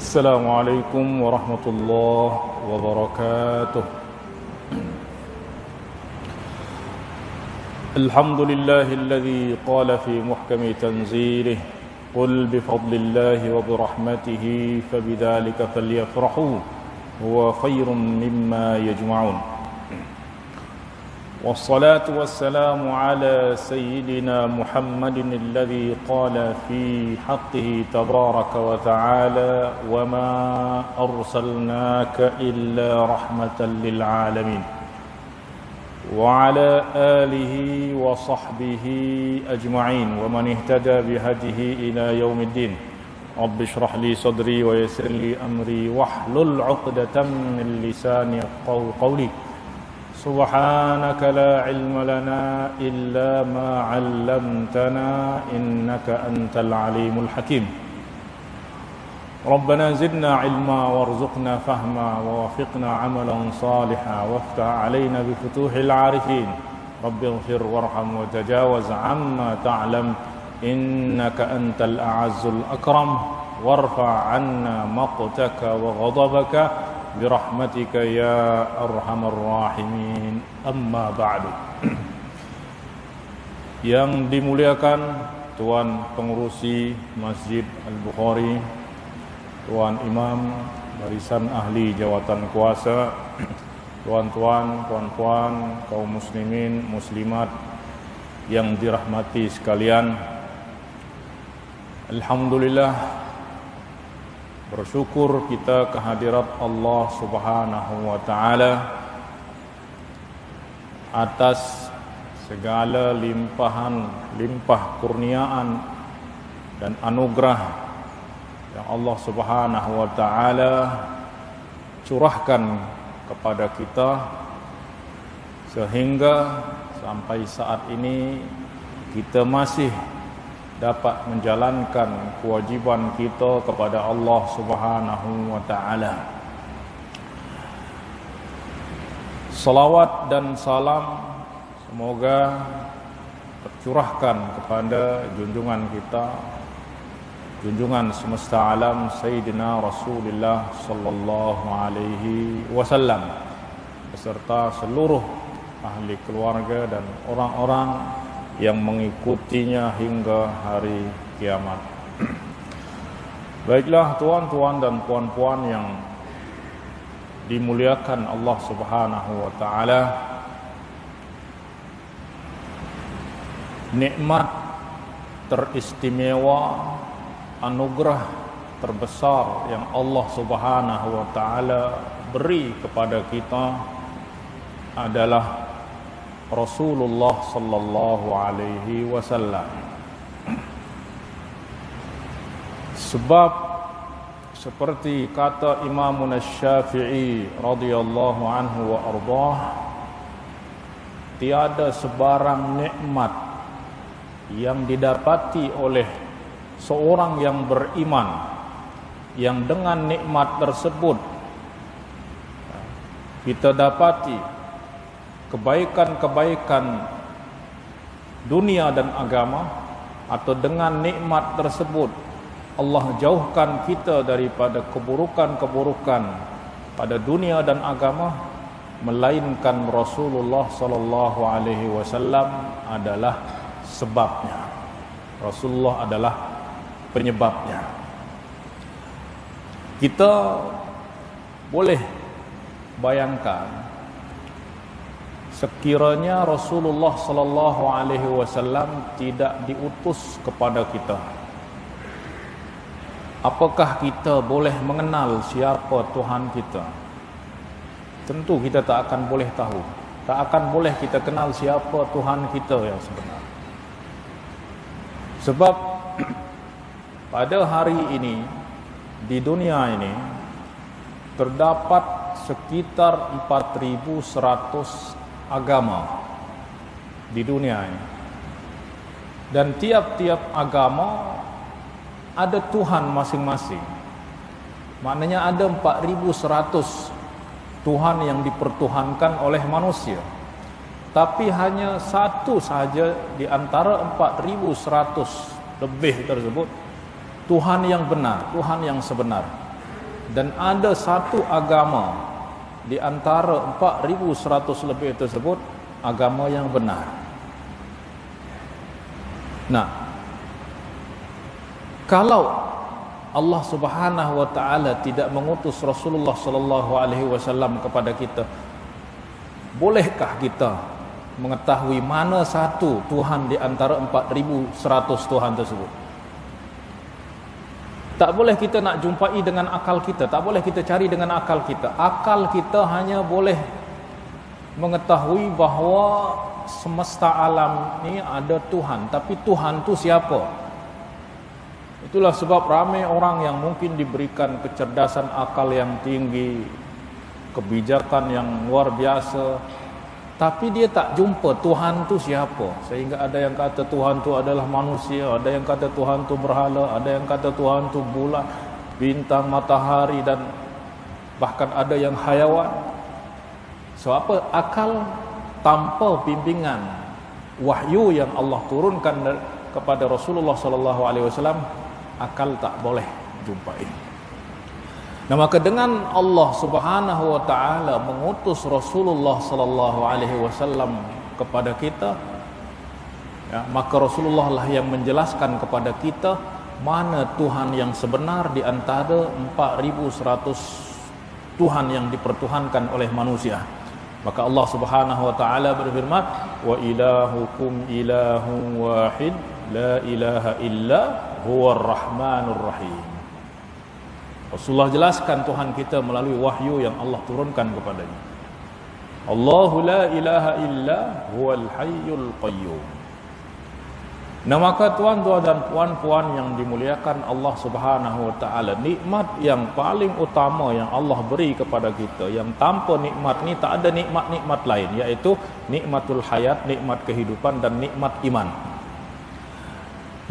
السلام عليكم ورحمة الله وبركاته. الحمد لله الذي قال في محكم تنزيله قل بفضل الله وبرحمته فبذلك فليفرحوا هو خير مما يجمعون. والصلاة والسلام على سيدنا محمد الذي قال في حقه تبارك وتعالى وما أرسلناك إلا رحمة للعالمين وعلى آله وصحبه أجمعين ومن اهتدى بهديه إلى يوم الدين. رب اشرح لي صدري ويسر لي أمري واحلل عقدة من لساني يفقهوا قولي. سبحانك لا علم لنا إلا ما علمتنا إنك أنت العليم الحكيم. ربنا زدنا علما وارزقنا فهما ووفقنا عملا صالحا وافتح علينا بفتوح العارفين. رب اغفر وارحم وتجاوز عما تعلم إنك أنت الأعز الأكرم وارفع عنا مقتك وغضبك برحمتك يا أرحم الراحمين. Amma ba'du. Yang dimuliakan Tuan Pengurusi Masjid Al-Bukhari, Tuan Imam Barisan Ahli Jawatan Kuasa, tuan-tuan, puan-puan, kaum muslimin, muslimat yang dirahmati sekalian. Alhamdulillah, bersyukur kita kehadirat Allah Subhanahu wa taala atas segala limpah kurniaan dan anugerah yang Allah Subhanahu wa taala curahkan kepada kita sehingga sampai saat ini kita masih dapat menjalankan kewajiban kita kepada Allah Subhanahu wa taala. Salawat dan salam semoga tercurahkan kepada junjungan kita, junjungan semesta alam Sayyidina Rasulullah sallallahu alaihi wasallam beserta seluruh ahli keluarga dan orang-orang yang mengikutinya hingga hari kiamat. Baiklah tuan-tuan dan puan-puan yang dimuliakan Allah Subhanahu wa taala, nikmat teristimewa, anugerah terbesar yang Allah Subhanahu wa taala beri kepada kita adalah Rasulullah sallallahu alaihi wasallam. Sebab seperti kata Imam Asy-Syafi'i radhiyallahu anhu wa ardhah, tiada sebarang nikmat yang didapati oleh seorang yang beriman yang dengan nikmat tersebut kita dapati kebaikan-kebaikan dunia dan agama, atau dengan nikmat tersebut Allah jauhkan kita daripada keburukan-keburukan pada dunia dan agama, melainkan Rasulullah sallallahu alaihi wasallam adalah sebabnya. Rasulullah adalah penyebabnya. Kita boleh bayangkan sekiranya Rasulullah sallallahu alaihi wasallam tidak diutus kepada kita, apakah kita boleh mengenal siapa Tuhan kita? Tentu kita tak akan boleh tahu. Tak akan boleh kita kenal siapa Tuhan kita yang sebenar. Sebab pada hari ini di dunia ini terdapat sekitar 4.100 agama di dunia ini, dan tiap-tiap agama ada Tuhan masing-masing. Maknanya ada 4.100 Tuhan yang dipertuhankan oleh manusia. Tapi hanya satu saja di antara 4.100 lebih tersebut Tuhan yang benar, Tuhan yang sebenar. Dan ada satu agama di antara 4.100 lebih tersebut, agama yang benar. Nah, kalau Allah Subhanahu wa taala tidak mengutus Rasulullah sallallahu alaihi wasallam kepada kita, bolehkah kita mengetahui mana satu Tuhan di antara 4.100 Tuhan tersebut? Tak boleh kita nak jumpai dengan akal kita, tak boleh kita cari dengan akal kita. Akal kita hanya boleh mengetahui bahawa semesta alam ni ada Tuhan, tapi Tuhan tu siapa? Itulah sebab ramai orang yang mungkin diberikan kecerdasan akal yang tinggi, kebijakan yang luar biasa, tapi dia tak jumpa Tuhan tu siapa. Sehingga ada yang kata Tuhan tu adalah manusia, ada yang kata Tuhan tu berhala, ada yang kata Tuhan tu bulan, bintang, matahari, dan bahkan ada yang hayawan. So apa? Akal tanpa bimbingan wahyu yang Allah turunkan kepada Rasulullah sallallahu alaihi wasallam, akal tak boleh jumpai. Nah, maka dengan Allah Subhanahu wa taala mengutus Rasulullah sallallahu alaihi wasallam kepada kita, ya, maka Rasulullah lah yang menjelaskan kepada kita mana Tuhan yang sebenar di antara 4.100 Tuhan yang dipertuhankan oleh manusia. Maka Allah Subhanahu wa taala berfirman, wa ilahukum ilahun wahid la ilaha illa huwar rahmanur rahim. Rasulullah jelaskan Tuhan kita melalui wahyu yang Allah turunkan kepadanya. Allahu la ilaha illa huwal hayyul qayyum. Nah, maka tuan-tuan dan puan-puan yang dimuliakan Allah Subhanahu wa taala, nikmat yang paling utama yang Allah beri kepada kita, yang tanpa nikmat ni tak ada nikmat-nikmat lain, iaitu nikmatul hayat, nikmat kehidupan, dan nikmat iman.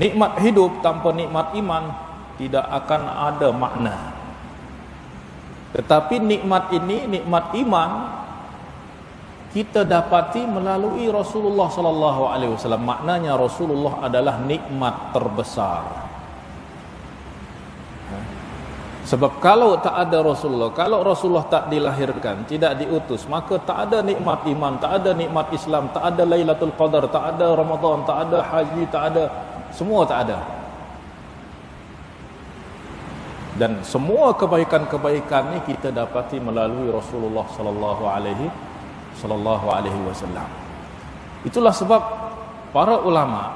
Nikmat hidup tanpa nikmat iman tidak akan ada makna. Tetapi nikmat ini, nikmat iman, kita dapati melalui Rasulullah sallallahu alaihi wasallam. Maknanya Rasulullah adalah nikmat terbesar. Sebab kalau tak ada Rasulullah, kalau Rasulullah tak dilahirkan, tidak diutus, maka tak ada nikmat iman, tak ada nikmat Islam, tak ada Lailatul Qadar, tak ada Ramadan, tak ada haji, tak ada, semua tak ada. Dan semua kebaikan-kebaikan ni kita dapati melalui Rasulullah sallallahu alaihi wasallam. Itulah sebab para ulama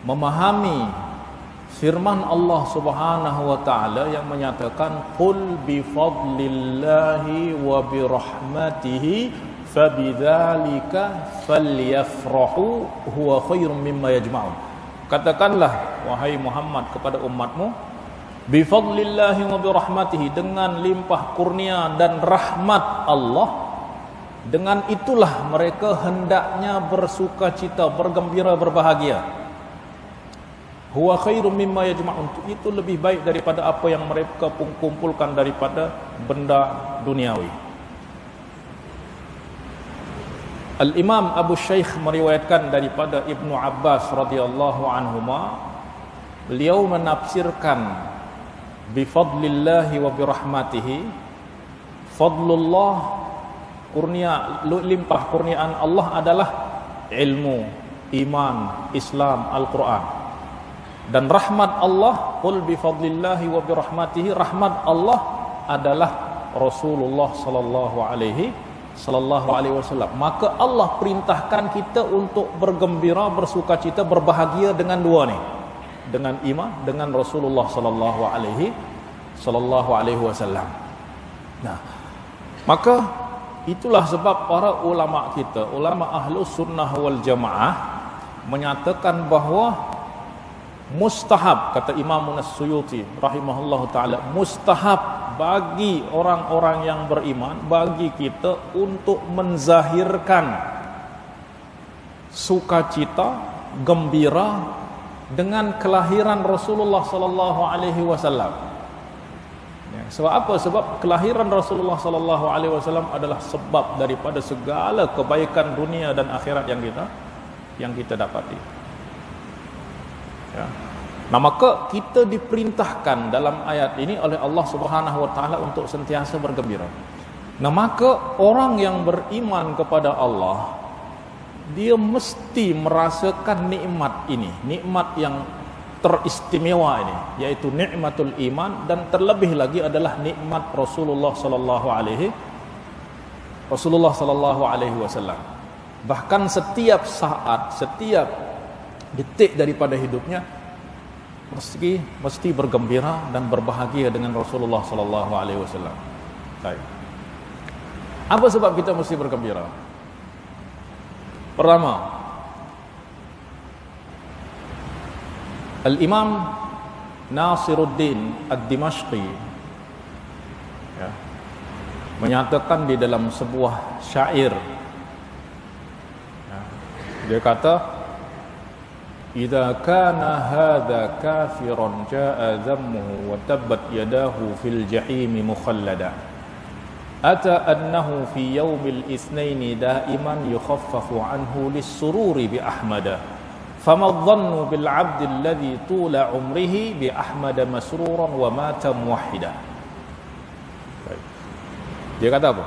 memahami firman Allah Subhanahu wa taala yang menyatakan qul bi fadlillahi wa bi rahmatihi fabidzalika falyafrahu huwa khairum mimma yajma'un. Katakanlah wahai Muhammad kepada umatmu, bi fadlillahi wa bi rahmatihi, dengan limpah kurnia dan rahmat Allah, dengan itulah mereka hendaknya bersukacita, bergembira, berbahagia. Huwa khairum mimma yajma'un, itu lebih baik daripada apa yang mereka kumpulkan daripada benda duniawi. Al-Imam Abu Shaykh meriwayatkan daripada Ibnu Abbas radhiyallahu anhuma, beliau menafsirkan bi fadlillahi wa bi rahmatihi, fadlullah, kurnia, limpah kurniaan Allah adalah ilmu, iman, Islam, Al-Quran. Dan rahmat Allah, qul bi fadlillahi wa bi rahmatihi, rahmat Allah adalah Rasulullah sallallahu alaihi wasallam. Maka Allah perintahkan kita untuk bergembira, bersukacita, berbahagia dengan dua ni, dengan iman, dengan Rasulullah sallallahu alaihi wasallam. Nah, maka itulah sebab para ulama kita, ulama Ahlus Sunnah wal Jamaah, menyatakan bahawa mustahab, kata Imam As-Suyuti rahimahullah ta'ala, mustahab bagi orang-orang yang beriman, bagi kita untuk menzahirkan sukacita, gembira dengan kelahiran Rasulullah sallallahu alaihi wasallam. Sebab apa? Sebab kelahiran Rasulullah sallallahu alaihi wasallam adalah sebab daripada segala kebaikan dunia dan akhirat yang kita dapati. Ya. Nah, maka kita diperintahkan dalam ayat ini oleh Allah Subhanahu wa taala untuk sentiasa bergembira. Nah, maka orang yang beriman kepada Allah, dia mesti merasakan nikmat ini, nikmat yang teristimewa ini, yaitu nikmatul iman, dan terlebih lagi adalah nikmat Rasulullah sallallahu alaihi wasallam. Bahkan setiap saat, setiap detik daripada hidupnya mesti bergembira dan berbahagia dengan Rasulullah sallallahu alaihi wasallam. Baik. Apa sebab kita mesti bergembira? Pertama, Al-Imam Nasiruddin Ad-Dimashqi ya, menyatakan di dalam sebuah syair ya, dia kata, "Idza kana hadza kafiran jaa dhammuhu wa tabbat yadahu fil jahim mukhallada ata annahu fi yaumil itsnaini daiman yukhaffafu anhu lis-sururi bi ahmada fama dhannu bil 'abdi alladhi tula umrihi bi ahmada masruran wa mata muwahhida." Dia kata apa?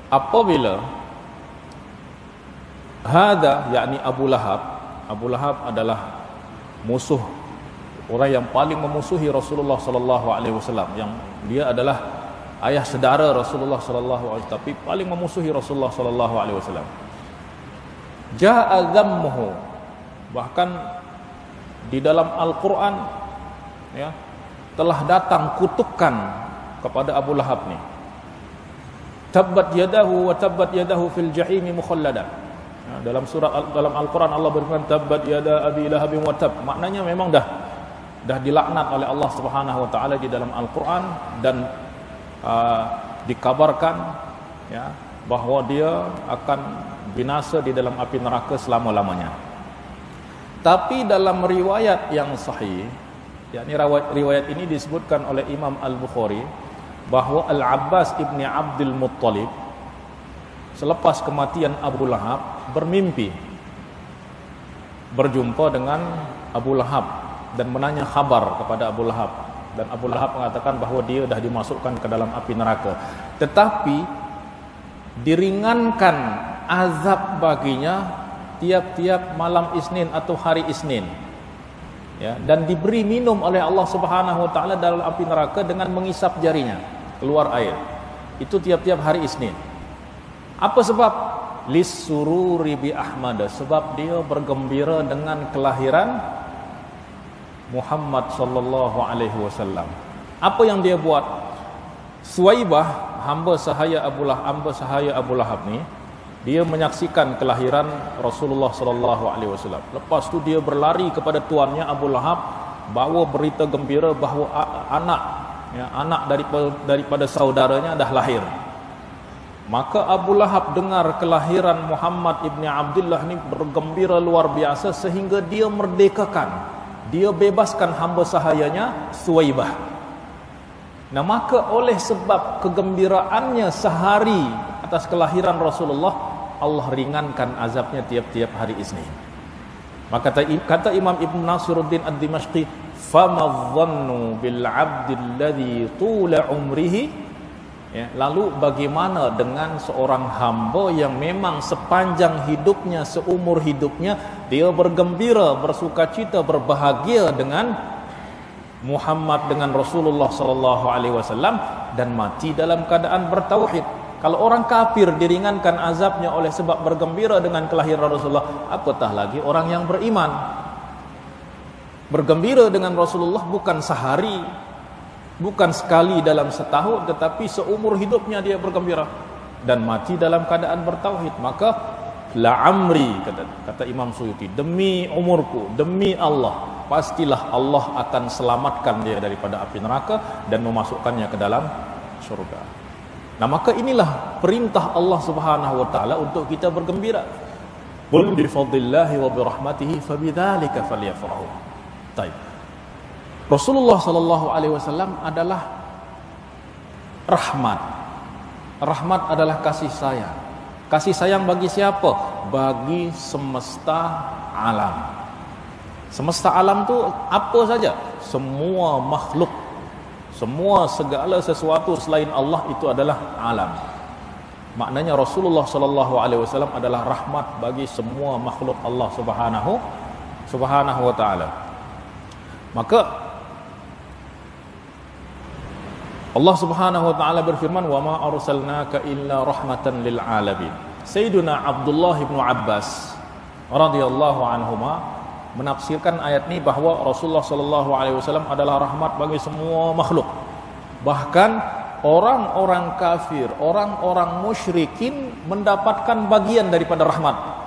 Apabila hadza, yakni Abu Lahab adalah musuh, orang yang paling memusuhi Rasulullah sallallahu alaihi wasallam, yang dia adalah ayah saudara Rasulullah sallallahu alaihi wasallam, tapi paling memusuhi Rasulullah sallallahu alaihi wasallam. Jaa dhammuhu, bahkan di dalam Al-Qur'an ya, telah datang kutukan kepada Abu Lahab ni. Tabbat yadahu wa tabbat yadahu fil jahim mukhallada. Dalam Al-Quran Allah berfirman, tabbat yada abi lahabin wa tab. Maknanya memang dah dilaknat oleh Allah Subhanahu wa taala di dalam Al-Quran, dan dikabarkan ya bahwa dia akan binasa di dalam api neraka selama-lamanya. Tapi dalam riwayat yang sahih, yakni riwayat ini disebutkan oleh Imam Al-Bukhari, bahwa Al-Abbas ibni Abdul Muttalib selepas kematian Abu Lahab bermimpi berjumpa dengan Abu Lahab dan menanya kabar kepada Abu Lahab, dan Abu Lahab mengatakan bahawa dia dah dimasukkan ke dalam api neraka, tetapi diringankan azab baginya tiap-tiap malam Isnin atau hari Isnin ya, dan diberi minum oleh Allah Subhanahu wa taala dalam api neraka dengan mengisap jarinya keluar air. Itu tiap-tiap hari Isnin. Apa sebab? Lis-sururi bi Ahmad, sebab dia bergembira dengan kelahiran Muhammad sallallahu alaihi wasallam. Apa yang dia buat? Suwaibah, hamba sahaya Abu Lahab ni, dia menyaksikan kelahiran Rasulullah sallallahu alaihi wasallam. Lepas tu dia berlari kepada tuannya Abu Lahab, bawa berita gembira bahawa anak daripada saudaranya dah lahir. Maka Abu Lahab dengar kelahiran Muhammad ibni Abdullah ni, bergembira luar biasa sehingga dia merdekakan, dia bebaskan hamba sahayanya Suwaibah. Nah, maka oleh sebab kegembiraannya sehari atas kelahiran Rasulullah, Allah ringankan azabnya tiap-tiap hari Isnin. Maka kata Imam Ibn Nasiruddin Ad-Dimashqi, "Fama dhannu bil 'abdi alladhi tula umrihi." Ya, lalu bagaimana dengan seorang hamba yang memang sepanjang hidupnya, seumur hidupnya, dia bergembira, bersukacita, berbahagia dengan Muhammad, dengan Rasulullah sallallahu alaihi wasallam, dan mati dalam keadaan bertauhid. Kalau orang kafir diringankan azabnya oleh sebab bergembira dengan kelahiran Rasulullah, apatah lagi orang yang beriman. Bergembira dengan Rasulullah bukan sehari, bukan sekali dalam setahun, tetapi seumur hidupnya dia bergembira dan mati dalam keadaan bertauhid. Maka la amri, kata Imam Suyuti, demi umurku, demi Allah, pastilah Allah akan selamatkan dia daripada api neraka dan memasukkannya ke dalam surga. Nah, maka inilah perintah Allah Subhanahu wa taala untuk kita bergembira. Qul bi fadlillahi wa bi rahmatihi fabidzalika falyafrahu. Baik. Rasulullah sallallahu alaihi wasallam adalah rahmat. Rahmat adalah kasih sayang. Kasih sayang bagi siapa? Bagi semesta alam. Semesta alam tu apa saja? Semua makhluk, semua segala sesuatu selain Allah itu adalah alam. Maknanya Rasulullah sallallahu alaihi wasallam adalah rahmat bagi semua makhluk Allah Subhanahu wa taala. Maka Allah Subhanahu wa taala berfirman, "Wa ma arsalnaka illa rahmatan lil alamin." Sayyiduna Abdullah bin Abbas radhiyallahu anhuma menafsirkan ayat ini bahwa Rasulullah sallallahu alaihi wasallam adalah rahmat bagi semua makhluk. Bahkan orang-orang kafir, orang-orang musyrikin mendapatkan bagian daripada rahmat.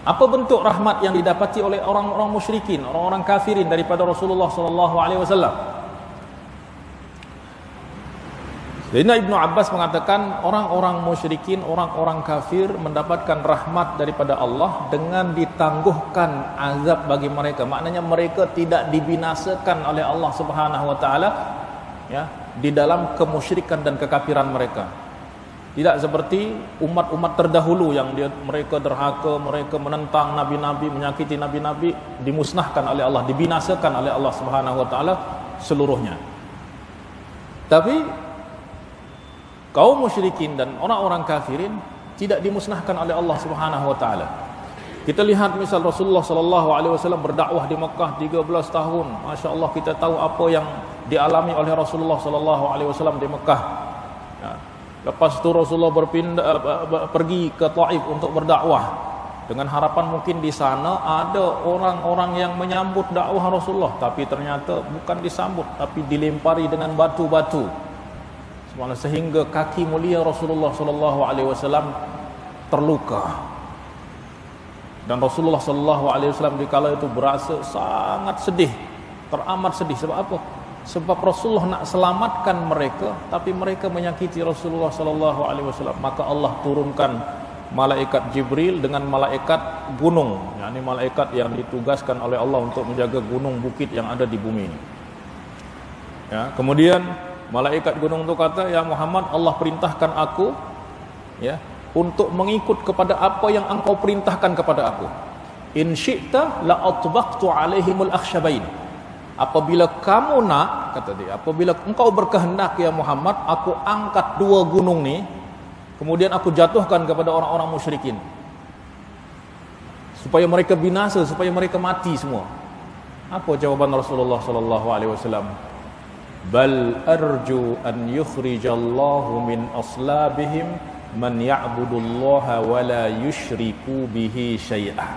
Apa bentuk rahmat yang didapati oleh orang-orang musyrikin, orang-orang kafirin daripada Rasulullah sallallahu alaihi wasallam? Sayyidina Ibnu Abbas mengatakan orang-orang musyrikin, orang-orang kafir mendapatkan rahmat daripada Allah dengan ditangguhkan azab bagi mereka. Maknanya mereka tidak dibinasakan oleh Allah Subhanahu wa taala ya, di dalam kemusyrikan dan kekafiran mereka. Tidak seperti umat-umat terdahulu yang mereka derhaka, mereka menentang nabi-nabi, menyakiti nabi-nabi, dimusnahkan oleh Allah, dibinasakan oleh Allah Subhanahu wa taala seluruhnya. Tapi kaum musyrikin dan orang-orang kafirin tidak dimusnahkan oleh Allah Subhanahu wa taala. Kita lihat misal Rasulullah sallallahu alaihi wasallam berdakwah di Mekah 13 tahun. Masya-Allah, kita tahu apa yang dialami oleh Rasulullah sallallahu alaihi wasallam di Mekah. Ya. Lepas itu Rasulullah pergi ke Taif untuk berdakwah dengan harapan mungkin di sana ada orang-orang yang menyambut dakwah Rasulullah, tapi ternyata bukan disambut tapi dilempari dengan batu-batu. Sehingga kaki mulia Rasulullah sallallahu alaihi wasallam terluka. Dan Rasulullah sallallahu alaihi wasallam di kala itu berasa sangat sedih, teramat sedih. Sebab apa? Sebab Rasulullah nak selamatkan mereka, tapi mereka menyakiti Rasulullah sallallahu alaihi wasallam. Maka Allah turunkan malaikat Jibril dengan malaikat gunung, yakni malaikat yang ditugaskan oleh Allah untuk menjaga gunung bukit yang ada di bumi ini. Ya, kemudian malaikat gunung itu kata, "Ya Muhammad, Allah perintahkan aku ya untuk mengikut kepada apa yang engkau perintahkan kepada aku. In syi'ta la atbaqtu alaihimul akhshabain." Apabila kamu nak, kata dia, apabila engkau berkehendak ya Muhammad, aku angkat dua gunung ni, kemudian aku jatuhkan kepada orang-orang musyrikin, supaya mereka binasa, supaya mereka mati semua. Apa jawaban Rasulullah sallallahu alaihi wasallam? Bal arju an yukhrijallahu min aslabihim man ya'budullaha wa la yushriku bihi syai'ah.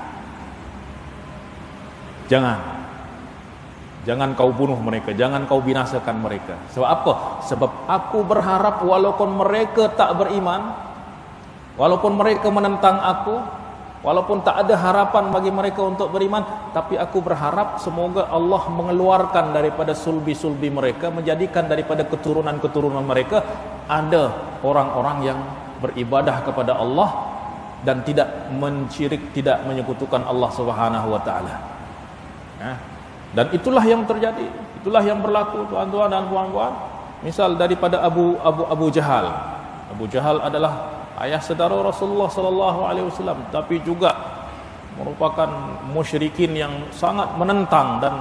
Jangan kau bunuh mereka, jangan kau binasakan mereka. Sebab apa? Sebab aku berharap walaupun mereka tak beriman, walaupun mereka menentang aku, walaupun tak ada harapan bagi mereka untuk beriman, tapi aku berharap semoga Allah mengeluarkan daripada sulbi-sulbi mereka, menjadikan daripada keturunan-keturunan mereka ada orang-orang yang beribadah kepada Allah dan tidak mencyirik, tidak menyekutukan Allah Subhanahu wa taala. Dan itulah yang terjadi, itulah yang berlaku tuan-tuan dan puan-puan. Misal daripada Abu Jahal. Abu Jahal adalah ayah saudara Rasulullah sallallahu alaihi wasallam, tapi juga merupakan musyrikin yang sangat menentang dan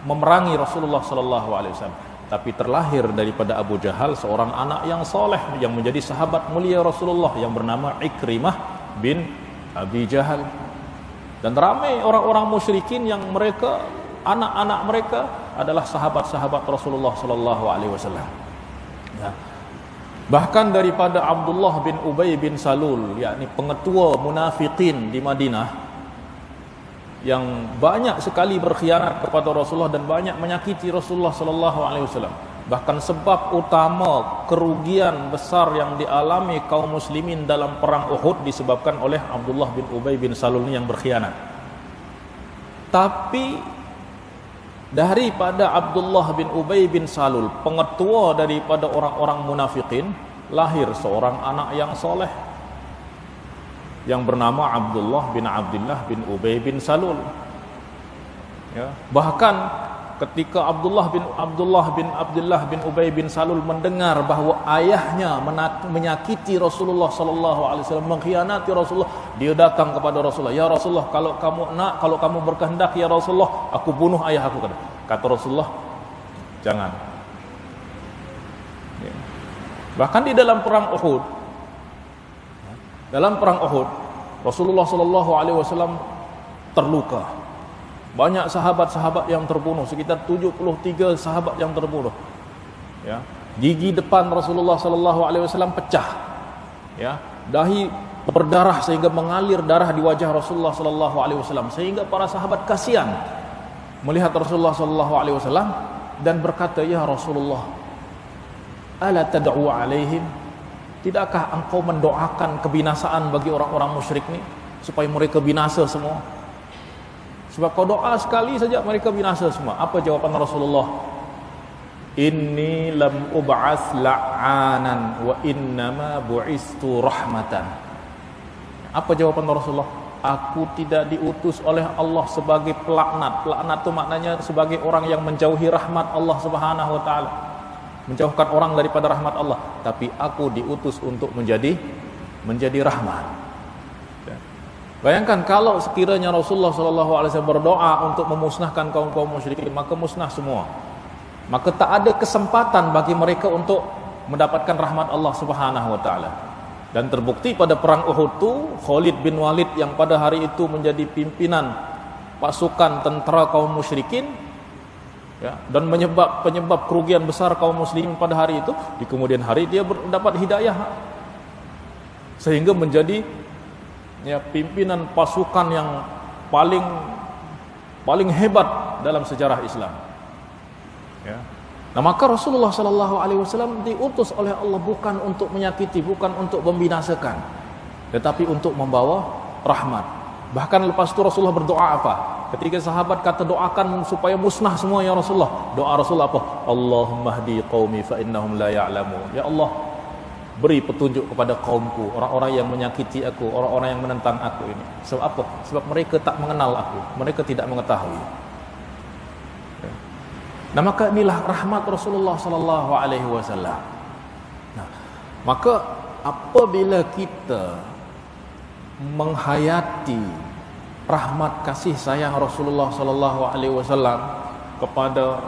memerangi Rasulullah sallallahu alaihi wasallam. Tapi terlahir daripada Abu Jahal seorang anak yang soleh yang menjadi sahabat mulia Rasulullah yang bernama Ikrimah bin Abi Jahal. Dan ramai orang-orang musyrikin yang mereka, anak-anak mereka adalah sahabat-sahabat Rasulullah sallallahu alaihi wasallam. Ya. Bahkan daripada Abdullah bin Ubay bin Salul, yakni pengetua munafikin di Madinah, yang banyak sekali berkhianat kepada Rasulullah dan banyak menyakiti Rasulullah sallallahu alaihi wasallam. Bahkan sebab utama kerugian besar yang dialami kaum muslimin dalam perang Uhud disebabkan oleh Abdullah bin Ubay bin Salul yang berkhianat. Tapi daripada Abdullah bin Ubay bin Salul, pengetua daripada orang-orang munafikin, lahir seorang anak yang soleh yang bernama Abdullah bin Ubay bin Salul. Ya. Bahkan ketika Abdullah bin Ubay bin Salul mendengar bahawa ayahnya menyakiti Rasulullah sallallahu alaihi wasallam, mengkhianati Rasulullah, Dia datang kepada Rasulullah, "Ya Rasulullah, kalau kamu berkehendak ya Rasulullah, aku bunuh ayah aku." Kata Rasulullah, "Jangan." Ya. Bahkan di dalam perang Uhud, Rasulullah sallallahu alaihi wasallam terluka. Banyak sahabat-sahabat yang terbunuh, sekitar 73 sahabat yang terbunuh. Ya. Gigi depan Rasulullah sallallahu alaihi wasallam pecah. Ya, dahi berdarah sehingga mengalir darah di wajah Rasulullah sallallahu alaihi wasallam, sehingga para sahabat kasihan melihat Rasulullah sallallahu alaihi wasallam dan berkata, "Ya Rasulullah, ala tad'u alaihim? Tidakkah engkau mendoakan kebinasaan bagi orang-orang musyrik ni, supaya mereka binasa semua? Sebab kau doa sekali saja mereka binasa semua." Apa jawaban Rasulullah? "Inni lam ub'ats la'anan wa innama bu'istu rahmatan." Apa jawaban Rasulullah? "Aku tidak diutus oleh Allah sebagai pelaknat." Pelaknat itu maknanya sebagai orang yang menjauhi rahmat Allah Subhanahu wa taala, menjauhkan orang daripada rahmat Allah, tapi aku diutus untuk menjadi rahmat. Bayangkan kalau sekiranya Rasulullah sallallahu alaihi wasallam berdoa untuk memusnahkan kaum-kaum musyrikin, maka musnah semua. Maka tak ada kesempatan bagi mereka untuk mendapatkan rahmat Allah Subhanahu wa taala. Dan terbukti pada perang Uhud itu, Khalid bin Walid yang pada hari itu menjadi pimpinan pasukan tentera kaum musyrikin, ya, dan penyebab kerugian besar kaum muslimin pada hari itu, di kemudian hari dia mendapat hidayah sehingga menjadi, ya, pimpinan pasukan yang paling hebat dalam sejarah Islam. Ya. Nah, maka Rasulullah sallallahu alaihi wasallam diutus oleh Allah bukan untuk menyakiti, bukan untuk membinasakan, tetapi untuk membawa rahmat. Bahkan lepas itu Rasulullah berdoa apa? Ketika sahabat kata doakan supaya musnah semua ya Rasulullah, doa Rasulullah apa? "Allahumma hdi qaumi fa innahum la ya'lamun." Ya Allah, beri petunjuk kepada kaumku, orang-orang yang menyakiti aku, orang-orang yang menentang aku ini. Sebab apa? Sebab mereka tak mengenal aku, mereka tidak mengetahui. Nah, maka inilah rahmat Rasulullah sallallahu alaihi wasallam. Nah, maka apabila kita menghayati rahmat kasih sayang Rasulullah sallallahu alaihi wasallam kepada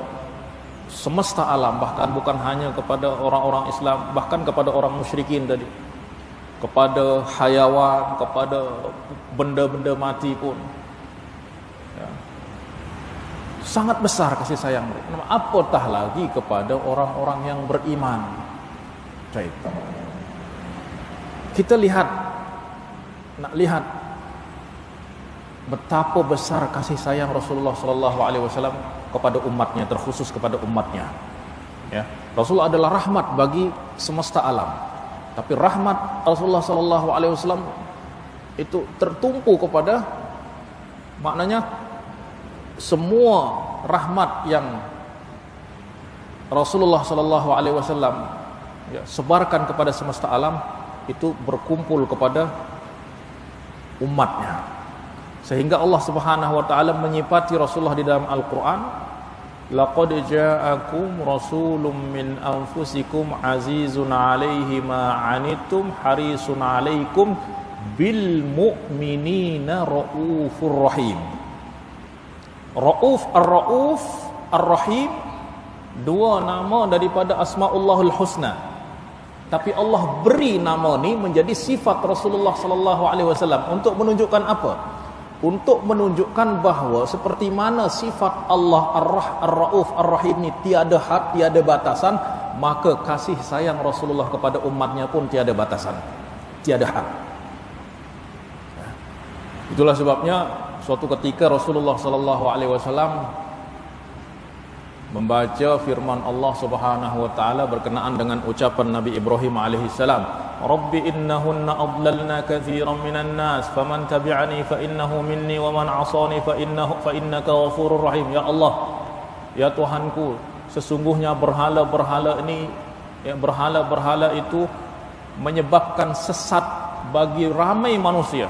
semesta alam, bahkan bukan hanya kepada orang-orang Islam, bahkan kepada orang musyrikin tadi, kepada hayawan, kepada benda-benda mati pun, ya, sangat besar kasih sayang mereka. Apatah lagi kepada orang-orang yang beriman. Baik. Kita nak lihat betapa besar kasih sayang Rasulullah sallallahu alaihi wasallam kepada umatnya, terkhusus kepada umatnya. Ya, Rasulullah adalah rahmat bagi semesta alam. Tapi rahmat Rasulullah sallallahu alaihi wasallam itu tertumpu kepada, maknanya semua rahmat yang Rasulullah sallallahu alaihi wasallam, ya, sebarkan kepada semesta alam itu berkumpul kepada umatnya. Sehingga Allah Subhanahu wa taala menyifati Rasulullah di dalam Al-Qur'an, "Laqad ja'akum rasulun min anfusikum azizun 'alaihi ma 'anittum harisun 'alaikum bil mu'minina raufur rahim." Rauf, Ar-Rauf, Ar-Rahim, dua nama daripada Asma'ullahul Husna. Tapi Allah beri nama ni menjadi sifat Rasulullah sallallahu alaihi wasallam untuk menunjukkan apa? Untuk menunjukkan bahawa seperti mana sifat Allah Ar-Rauf, Ar-Rahim ni tiada had, tiada batasan, maka kasih sayang Rasulullah kepada umatnya pun tiada batasan, tiada had. Itulah sebabnya suatu ketika Rasulullah sallallahu alaihi wasallam membaca firman Allah Subhanahu wa taala berkenaan dengan ucapan Nabi Ibrahim alaihi salam, "Rabbi innahunna adlalna katsiran minan nas, faman tabi'ani fa innahu minni wa man 'asani fa innaka ghafurur rahim." Ya Allah, ya Tuhanku, sesungguhnya berhala-berhala ini, ya, berhala-berhala itu menyebabkan sesat bagi ramai manusia.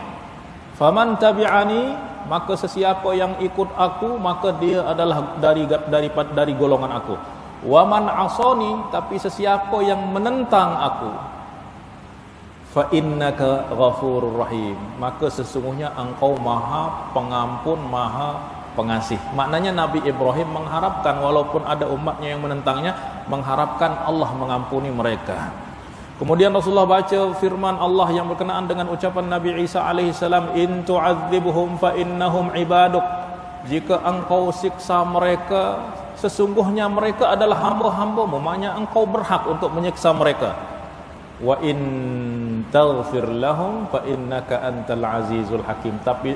Faman tabi'ani, maka sesiapa yang ikut aku, maka dia adalah dari golongan aku. Wa man asani, tapi sesiapa yang menentang aku, fa innaka ghafurur rahim, maka sesungguhnya engkau maha pengampun, maha pengasih. Maknanya Nabi Ibrahim mengharapkan, walaupun ada umatnya yang menentangnya, mengharapkan Allah mengampuni mereka. Kemudian Rasulullah baca firman Allah yang berkenaan dengan ucapan Nabi Isa alaihissalam, in tu'adzibhum fa innahum ibaduk, jika engkau siksa mereka, sesungguhnya mereka adalah hamba-hambamu, maknanya engkau berhak untuk menyiksa mereka. Wa in taghfir lahum fa innaka antal azizul hakim, tapi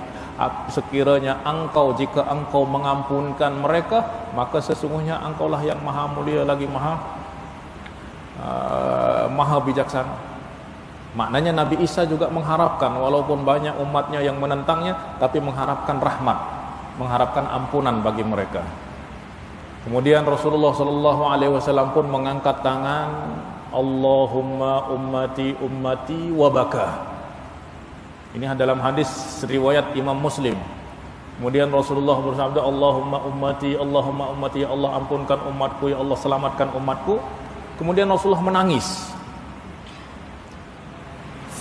sekiranya engkau, jika engkau mengampunkan mereka, maka sesungguhnya engkaulah yang maha mulia lagi maha bijaksana. Maknanya Nabi Isa juga mengharapkan, walaupun banyak umatnya yang menentangnya, tapi mengharapkan rahmat, mengharapkan ampunan bagi mereka. Kemudian Rasulullah sallallahu alaihi wasallam pun mengangkat tangan, Allahumma ummati ummati wa baka. Ini dalam hadis riwayat Imam Muslim. Kemudian Rasulullah bersabda, Allahumma ummati, Allahumma ummati, ya Allah ampunkan umatku, ya Allah selamatkan umatku. Kemudian Rasulullah menangis.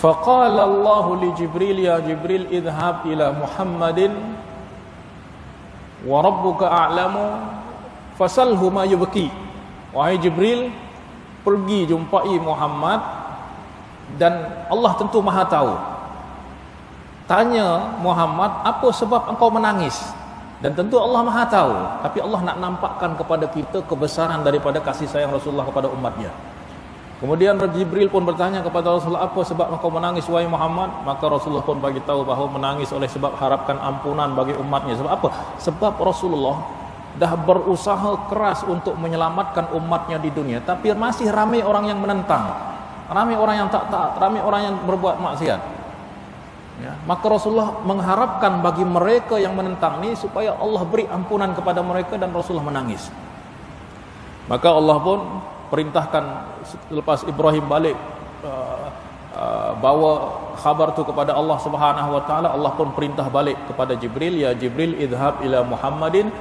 Faqala Allah li Jibril, ya Jibril idhhab ila Muhammadin wa rabbuka a'lamu fasalhu ma yubki. Wahai Jibril, pergi jumpai Muhammad dan Allah tentu maha tahu. Tanya Muhammad, apa sebab engkau menangis? Dan tentu Allah maha tahu. Tapi Allah nak nampakkan kepada kita kebesaran daripada kasih sayang Rasulullah kepada umatnya. Kemudian Jibril pun bertanya kepada Rasulullah, apa sebab engkau menangis wahai Muhammad? Maka Rasulullah pun bagi tahu bahawa menangis oleh sebab harapkan ampunan bagi umatnya. Sebab apa? Sebab Rasulullah dah berusaha keras untuk menyelamatkan umatnya di dunia, tapi masih ramai orang yang menentang, ramai orang yang tak taat, ramai orang yang berbuat maksiat. Ya, maka Rasulullah mengharapkan bagi mereka yang menentang ini supaya Allah beri ampunan kepada mereka, dan Rasulullah menangis. Maka Allah pun perintahkan selepas Ibrahim balik bawa khabar tu kepada Allah Subhanahu wa taala, Allah pun perintah balik kepada Jibril, ya Jibril idhhab ila Muhammadin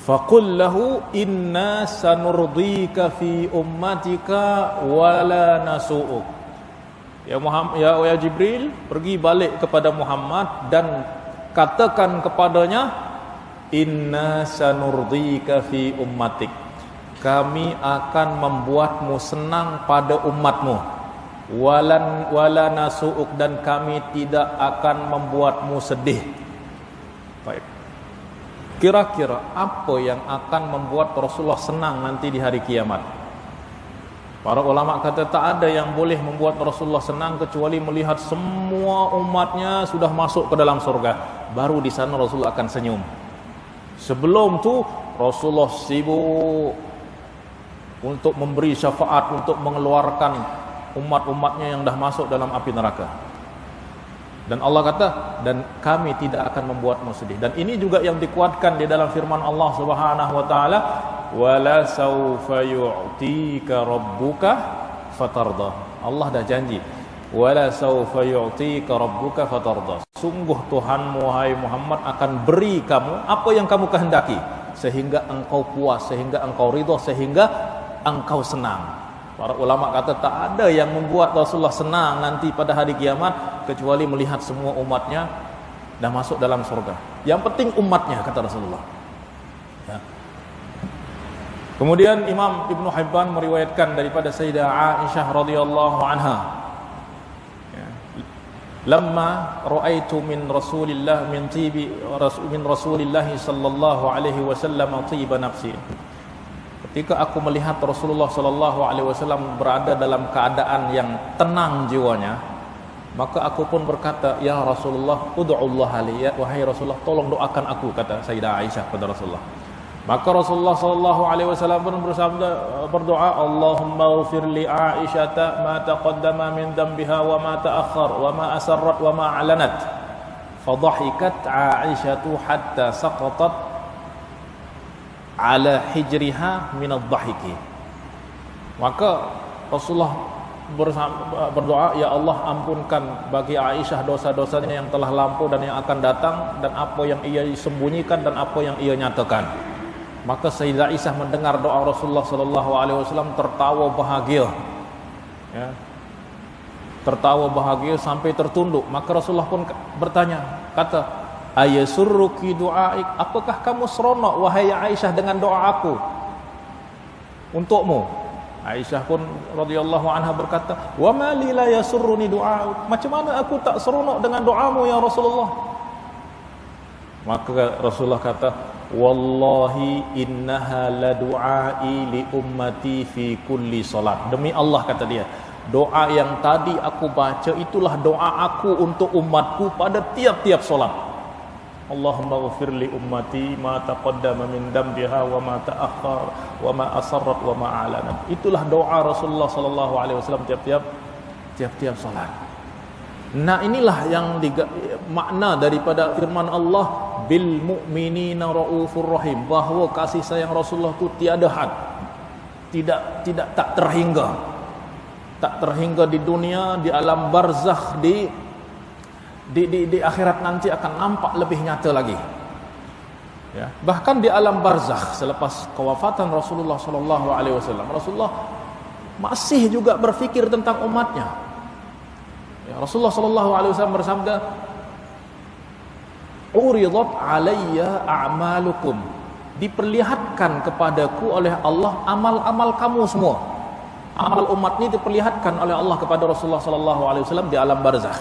faqul lahu inna sanurdika fi ummatika wala nasu'uk. Ya Muhammad, ya Jibril, pergi balik kepada Muhammad dan katakan kepadanya, inna sanurdika fi ummatik, kami akan membuatmu senang pada umatmu, wala nasu'uk, dan kami tidak akan membuatmu sedih. Baik. Kira-kira apa yang akan membuat Rasulullah senang nanti di hari kiamat? Para ulama kata tak ada yang boleh membuat Rasulullah senang kecuali melihat semua umatnya sudah masuk ke dalam surga. Baru di sana Rasulullah akan senyum. Sebelum tu Rasulullah sibuk untuk memberi syafaat, untuk mengeluarkan umat-umatnya yang dah masuk dalam api neraka. Dan Allah kata, dan kami tidak akan membuatmu sedih. Dan ini juga yang dikuatkan di dalam firman Allah Subhanahu wa taala, wala saufa yu'tika rabbuka fatarda. Allah dah janji, wala saufa yu'tika rabbuka fatarda, sungguh Tuhanmu wahai Muhammad akan beri kamu apa yang kamu kehendaki, sehingga engkau puas, sehingga engkau ridha, sehingga engkau senang. Para ulama kata tak ada yang membuat Rasulullah senang nanti pada hari kiamat kecuali melihat semua umatnya dah masuk dalam surga. Yang penting umatnya, kata Rasulullah. Ya. Kemudian Imam Ibn Hibban meriwayatkan daripada Sayyidah Aisyah radhiyallahu anha, ya, lamma ra'aitu min Rasulillah min Rasulillah sallallahu alaihi wasallam tiba nafsi. Ketika aku melihat Rasulullah sallallahu alaihi wasallam berada dalam keadaan yang tenang jiwanya, maka aku pun berkata, ya Rasulullah, ud'ullah li, ya wahai Rasulullah, tolong doakan aku, kata Sayyidah Aisyah kepada Rasulullah. Maka Rasulullah sallallahu alaihi wasallam pun berdoa, Allahumma ighfir li Aisyah ma taqaddama min dhanbiha wa ma ta'akhkhar wa ma asarrat wa ma a'lanat. Fadhahikat Aisyah hatta saqatat ala hijriha min ad-dhahiki. Maka Rasulullah berdoa, ya Allah ampunkan bagi Aisyah dosa-dosanya yang telah lampau dan yang akan datang, dan apa yang ia sembunyikan dan apa yang ia nyatakan. Maka Sayyidah Aisyah mendengar doa Rasulullah sallallahu alaihi wasallam tertawa bahagia. Ya. tertawa bahagia sampai tertunduk. Maka Rasulullah pun bertanya, kata, ayasurruki du'aik, apakah kamu seronok wahai Aisyah dengan doa aku untukmu? Aisyah pun radhiyallahu anha berkata, wa ma li la yasurruni du'auk, macam mana aku tak seronok dengan doamu ya Rasulullah? Maka Rasulullah kata, wallahi innaha la du'ai li ummati fi kulli salat. Demi Allah, kata dia, doa yang tadi aku baca itulah doa aku untuk umatku pada tiap-tiap solat. Allahumma ghfir li ummati ma taqaddama min dambiha wa ma ta'akhkhar wa ma asarrat wa ma a'lanat. Itulah doa Rasulullah sallallahu alaihi wasallam tiap-tiap salat. Nah, inilah yang makna daripada firman Allah, bil mu'minina raufur rahim, bahawa kasih sayang Rasulullah itu tiada had, tak terhingga. Tak terhingga di dunia, di alam barzakh, di akhirat nanti akan nampak lebih nyata lagi. Ya, bahkan di alam barzakh selepas kewafatan Rasulullah sallallahu alaihi wasallam, Rasulullah masih juga berfikir tentang umatnya. Ya, Rasulullah sallallahu alaihi wasallam bersabda, "Uridat alayya a'malukum." Diperlihatkan kepadaku oleh Allah amal-amal kamu semua. Amal umat ini diperlihatkan oleh Allah kepada Rasulullah sallallahu alaihi wasallam di alam barzakh.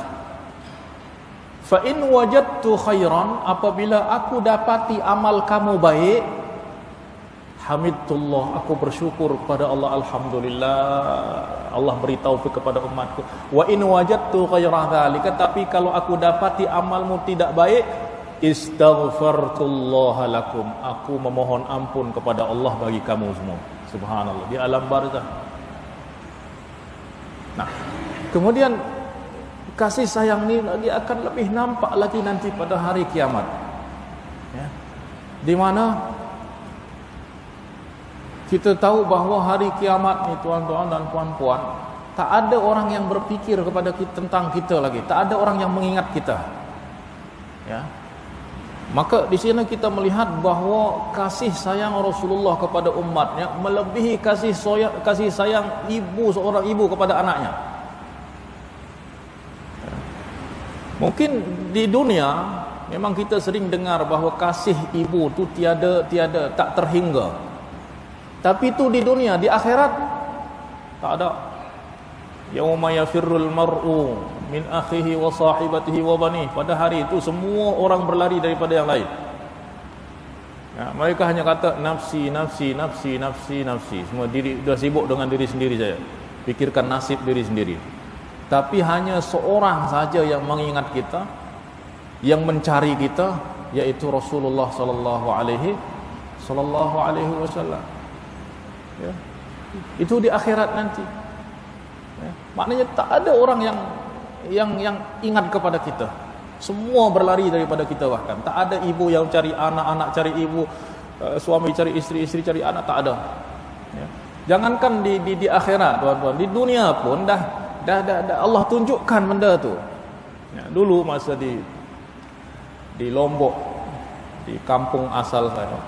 Fa in wajadtu khairan, apabila aku dapati amal kamu baik, hamidullah, aku bersyukur kepada Allah, alhamdulillah, Allah beri taufik kepada umatku. Wa in wajadtu ghaira dzalika, tapi kalau aku dapati amalmu tidak baik, istaghfartullah lakum, aku memohon ampun kepada Allah bagi kamu semua. Subhanallah, di alam barzakh. Nah, kemudian kasih sayang ini lagi akan lebih nampak lagi nanti pada hari kiamat, ya, di mana kita tahu bahawa hari kiamat ni, tuan-tuan dan puan-puan, tak ada orang yang berfikir kepada kita, tentang kita lagi, tak ada orang yang mengingat kita, ya. Maka di sini kita melihat bahawa kasih sayang Rasulullah kepada umatnya melebihi kasih sayang seorang ibu kepada anaknya. Mungkin di dunia memang kita sering dengar bahawa kasih ibu tu tiada tak terhingga. Tapi itu di dunia, di akhirat tak ada. Yauma yafirrul mar'u min akhihi wa sahibatihi wa banihi. Pada hari itu semua orang berlari daripada yang lain. Ya, mereka hanya kata nafsi, nafsi, nafsi, nafsi, nafsi. Semua diri dah sibuk dengan diri sendiri saja. Fikirkan nasib diri sendiri. Tapi hanya seorang saja yang mengingat kita, yang mencari kita, yaitu Rasulullah sallallahu alaihi wasallam. Ya. Itu di akhirat nanti. Ya. Maknanya tak ada orang yang ingat kepada kita. Semua berlari daripada kita bahkan. Tak ada ibu yang cari anak, anak cari ibu, suami cari istri, istri cari anak, tak ada. Ya. Jangankan di akhirat, tuan-tuan, di dunia pun dah Allah tunjukkan benda tu. Ya, dulu masa di Lombok, di kampung asal saya,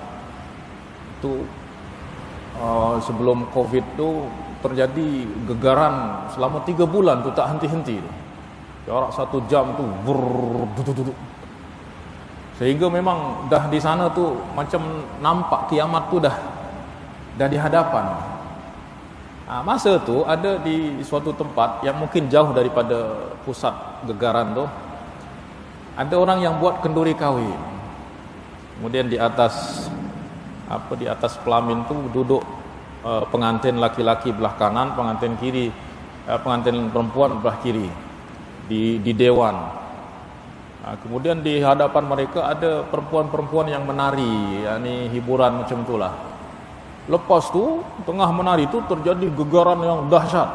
itu sebelum Covid tu terjadi gegaran selama 3 bulan tu tak henti-henti. Jarak 1 jam tu sehingga memang dah di sana tu macam nampak kiamat tu dah di hadapan. Masa tu ada di suatu tempat yang mungkin jauh daripada pusat gegaran tu, ada orang yang buat kenduri kahwin. Kemudian di atas pelamin tu duduk pengantin laki-laki belah kanan, pengantin perempuan belah kiri di dewan. Kemudian di hadapan mereka ada perempuan-perempuan yang menari, yakni hiburan macam itulah. Lepas tu tengah menari tu terjadi gegaran yang dahsyat,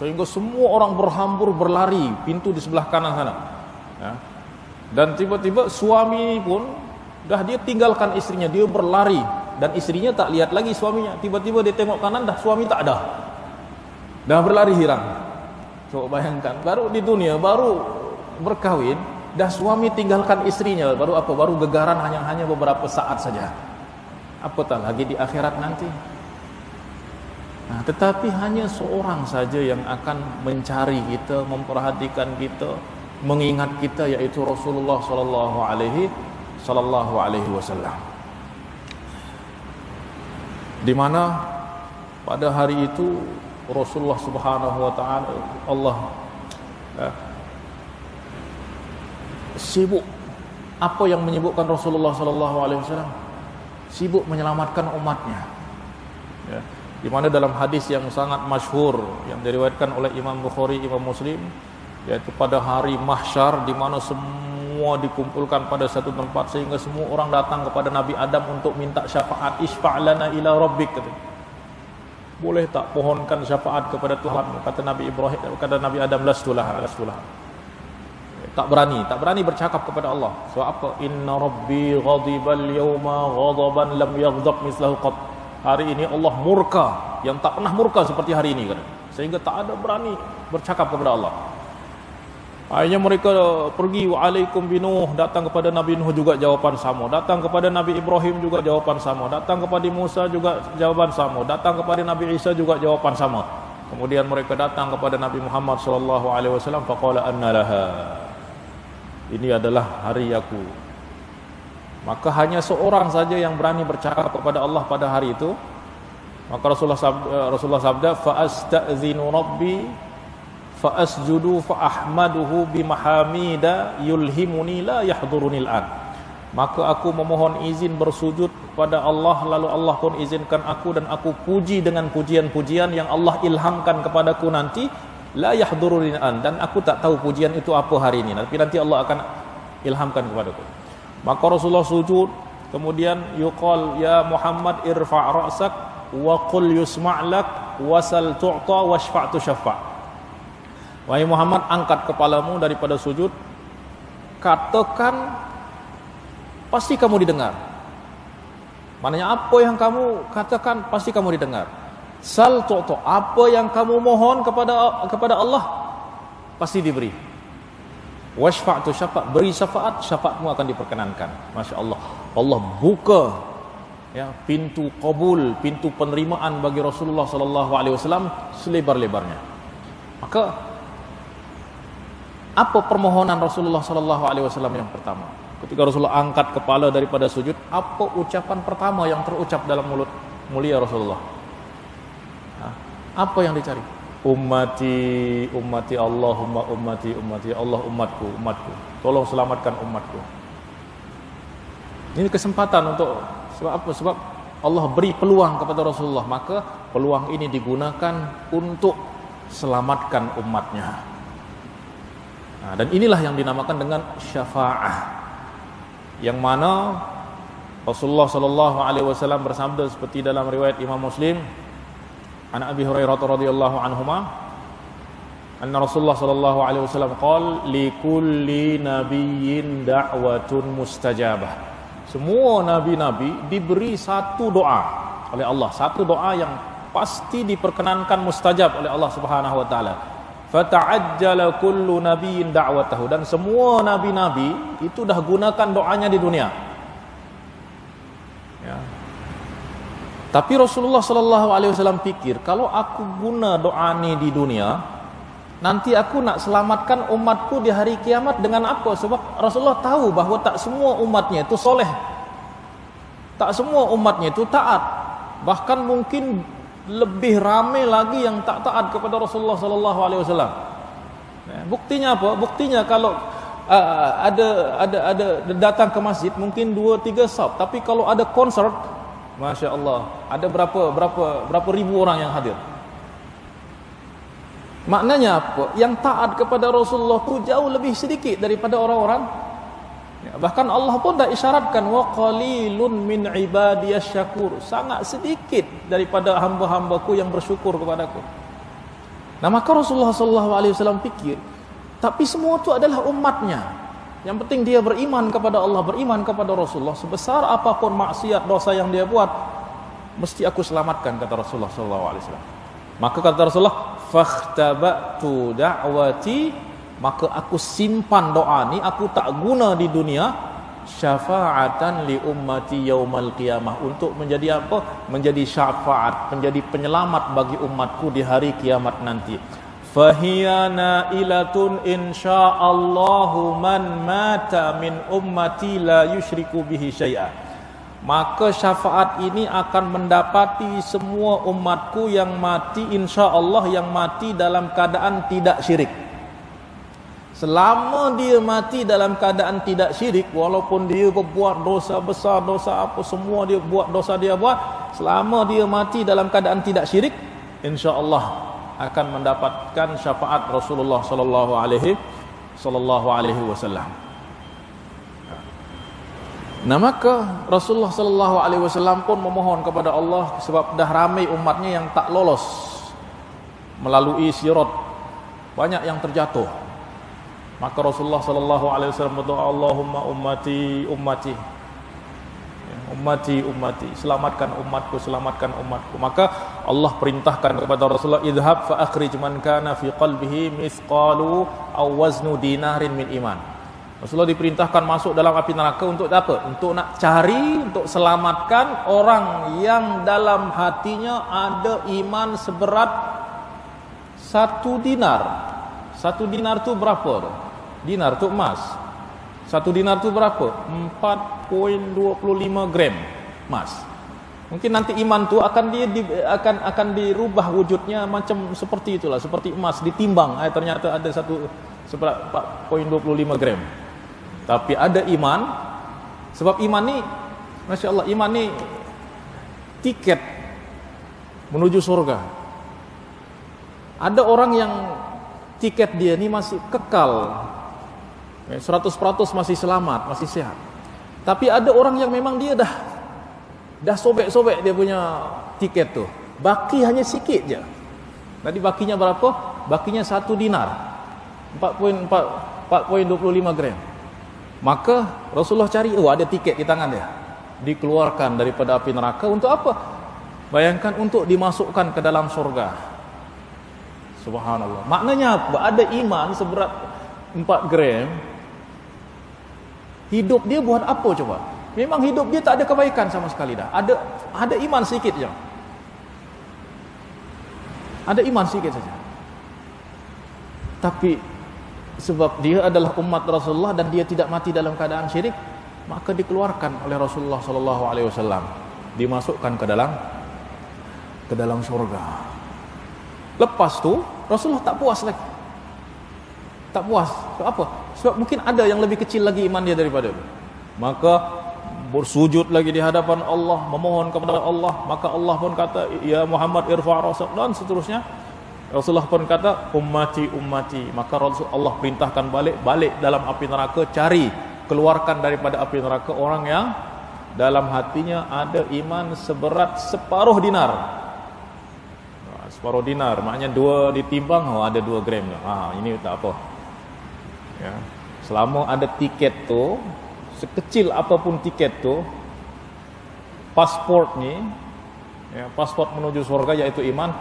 sehingga semua orang berhambur berlari pintu di sebelah kanan sana, ya. Dan tiba-tiba suami pun dah dia tinggalkan istrinya, dia berlari, dan istrinya tak lihat lagi suaminya. Tiba-tiba dia tengok kanan, dah suami tak ada, dah berlari hilang. Coba bayangkan, baru di dunia, baru berkahwin, dah suami tinggalkan istrinya, baru gegaran hanya beberapa saat saja. Apatah lagi di akhirat nanti. Nah, tetapi hanya seorang saja yang akan mencari kita, memperhatikan kita, mengingat kita, yaitu Rasulullah sallallahu alaihi wasallam. Di mana pada hari itu Rasulullah Subhanahu wa taala Allah sibuk. Apa yang menyibukkan Rasulullah sallallahu alaihi wasallam? Sibuk menyelamatkan umatnya. Ya. Di mana dalam hadis yang sangat masyhur yang diriwayatkan oleh Imam Bukhari, Imam Muslim, yaitu pada hari mahsyar di mana semua dikumpulkan pada satu tempat sehingga semua orang datang kepada Nabi Adam untuk minta syafaat, isfa'lana ila rabbik, kata. Boleh tak pohonkan syafaat kepada Tuhan? Kata Nabi Ibrahim, kata Nabi Adam, lastulah. Tak berani bercakap kepada Allah. Sebab apa? Inna rabbi ghadibal yawma ghadaban lam yaghdab mislahu qat. Hari ini Allah murka yang tak pernah murka seperti hari ini, kata. Sehingga tak ada berani bercakap kepada Allah. Akhirnya mereka pergi, wa'alaikum binuh, datang kepada Nabi Nuh juga jawapan sama, datang kepada Nabi Ibrahim juga jawapan sama, datang kepada Musa juga jawapan sama, datang kepada Nabi Isa juga jawapan sama. Kemudian mereka datang kepada Nabi Muhammad sallallahu alaihi wasallam, faqala anna laha. Ini adalah hari aku. Maka hanya seorang saja yang berani bercakap kepada Allah pada hari itu. Maka Rasulullah sabda, fa astazinu rabbi fa asjudu fa ahmaduhu bimahamida yulhimuni la yahdurunil an. Maka aku memohon izin bersujud kepada Allah, lalu Allah pun izinkan aku, dan aku puji dengan pujian-pujian yang Allah ilhamkan kepadaku nanti, la yahdurunil an, dan aku tak tahu pujian itu apa hari ini, tapi nanti Allah akan ilhamkan kepadaku. Maka Rasulullah sujud, kemudian yuqal ya Muhammad irfa' ra'sak wa qul yusma'lak wasal tu'ta washfa'tu syaffa'. Wahai Muhammad, angkat kepalamu daripada sujud, katakan pasti kamu didengar. Maknanya apa yang kamu katakan pasti kamu didengar. Sal tu'ta, apa yang kamu mohon kepada Allah pasti diberi. Washfa'tu syafa', beri syafaat, syafaatmu akan diperkenankan. Masya Allah, Allah buka ya pintu qabul, pintu penerimaan bagi Rasulullah sallallahu alaihi wasallam selebar-lebarnya. Maka apa permohonan Rasulullah sallallahu alaihi wasallam yang pertama? Ketika Rasulullah angkat kepala daripada sujud, apa ucapan pertama yang terucap dalam mulut mulia Rasulullah? Apa yang dicari? Ummati, ummati, Allahumma ummati, ummati, Allah umatku, umatku. Tolong selamatkan umatku. Ini kesempatan untuk, sebab apa? Sebab Allah beri peluang kepada Rasulullah, maka peluang ini digunakan untuk selamatkan umatnya. Nah, dan inilah yang dinamakan dengan syafa'ah, yang mana Rasulullah sallallahu alaihi wasallam bersabda seperti dalam riwayat Imam Muslim, an Abi Hurairah radhiyallahu anhuma, anna Rasulullah sallallahu alaihi wasallam qala li kulli nabiyyin da'watun mustajabah. Semua nabi-nabi diberi satu doa oleh Allah, satu doa yang pasti diperkenankan, mustajab oleh Allah Subhanahu wa taala. Fata'ajjala kullu nabiyyin da'watahu, dan semua nabi-nabi itu dah gunakan doanya di dunia. Ya. Tapi Rasulullah sallallahu alaihi wasallam pikir, kalau aku guna doa ni di dunia, nanti aku nak selamatkan umatku di hari kiamat dengan apa? Sebab Rasulullah tahu bahawa tak semua umatnya itu soleh, tak semua umatnya itu taat. Bahkan mungkin lebih ramai lagi yang tak taat kepada Rasulullah sallallahu alaihi wasallam. Buktinya apa? Buktinya kalau ada datang ke masjid mungkin 2-3 saf, tapi kalau ada konsert, Masya Allah, ada berapa ribu orang yang hadir. Maknanya apa? Yang taat kepada Rasulullah itu jauh lebih sedikit daripada orang-orang. Ya, bahkan Allah pun dah isyaratkan, wa qalilun min ibadiyasy syakur, sangat sedikit daripada hamba-hambaku yang bersyukur kepadaku. Nah, maka Rasulullah SAW pikir, tapi semua itu adalah umatnya. Yang penting dia beriman kepada Allah, beriman kepada Rasulullah. Sebesar apapun maksiat dosa yang dia buat, mesti aku selamatkan, kata Rasulullah SAW. Maka kata Rasulullah, fakhtabatu da'wati, maka aku simpan doa ni, aku tak guna di dunia, syafa'atan li ummati yaumal qiyamah, untuk menjadi apa? Menjadi syafaat, menjadi penyelamat bagi umatku di hari kiamat nanti. Fahiya nailatun insyaallahu man mata min ummati la yusyriku bihi syai'a. Maka syafaat ini akan mendapati semua umatku yang mati, insya-Allah yang mati dalam keadaan tidak syirik. Selama dia mati dalam keadaan tidak syirik, walaupun dia berbuat dosa besar, dosa apa semua dia buat, dosa dia buat, selama dia mati dalam keadaan tidak syirik, insya-Allah akan mendapatkan syafaat Rasulullah sallallahu alaihi wasallam. Nah, maka Rasulullah sallallahu alaihi wasallam pun memohon kepada Allah, sebab dah ramai umatnya yang tak lolos melalui sirat, banyak yang terjatuh. Maka Rasulullah sallallahu alaihi wasallam berdoa, Allahumma ummati ummati, ummati ummati, selamatkan umatku, selamatkan umatku. Maka Allah perintahkan kepada Rasulullah, idhab fa akhrij man kana fi qalbihi mithqalu aw waznu dinarin min iman. Rasulullah diperintahkan masuk dalam api neraka untuk apa? Untuk nak cari, untuk selamatkan orang yang dalam hatinya ada iman seberat 1 dinar. 1 dinar tu berapa? Dinar tu emas. 1 dinar tu berapa? 4.25 gram emas. Mungkin nanti iman tu akan dirubah wujudnya macam seperti itulah, seperti emas ditimbang. Ternyata ada 4.25 gram. Tapi ada iman, sebab iman ni, Masya Allah, iman ni tiket menuju surga. Ada orang yang tiket dia ni masih kekal, 100% masih selamat, masih sehat. Tapi ada orang yang memang dia dah sobek-sobek dia punya tiket tu, baki hanya sikit je. Tadi bakinya berapa? Bakinya 1 dinar, 4.25 gram. Maka Rasulullah cari, ada tiket di tangan dia, dikeluarkan daripada api neraka. Untuk apa? Bayangkan, untuk dimasukkan ke dalam surga. Subhanallah. Maknanya apa? Ada iman seberat 4 gram. Hidup dia buat apa coba? Memang hidup dia tak ada kebaikan sama sekali dah. Ada iman sikit je. Ada iman sikit saja. Tapi sebab dia adalah umat Rasulullah dan dia tidak mati dalam keadaan syirik, maka dikeluarkan oleh Rasulullah sallallahu alaihi wasallam, dimasukkan ke dalam surga. Lepas tu Rasulullah tak puas lagi. Tak puas. Sebab apa? Sebab mungkin ada yang lebih kecil lagi iman dia daripada dia. Maka bersujud lagi di hadapan Allah, memohon kepada Allah. Maka Allah pun kata, ya Muhammad irfa' rasak, dan seterusnya. Rasulullah pun kata, ummati ummati. Maka Allah perintahkan balik dalam api neraka, cari, keluarkan daripada api neraka orang yang dalam hatinya ada iman seberat separuh dinar. Separuh dinar maknanya 2 ditimbang, ada 2 gram. Ini tak apa. Ya. Selama ada tiket tu, sekecil apapun tiket tu, pasport ni, ya, pasport menuju surga yaitu iman,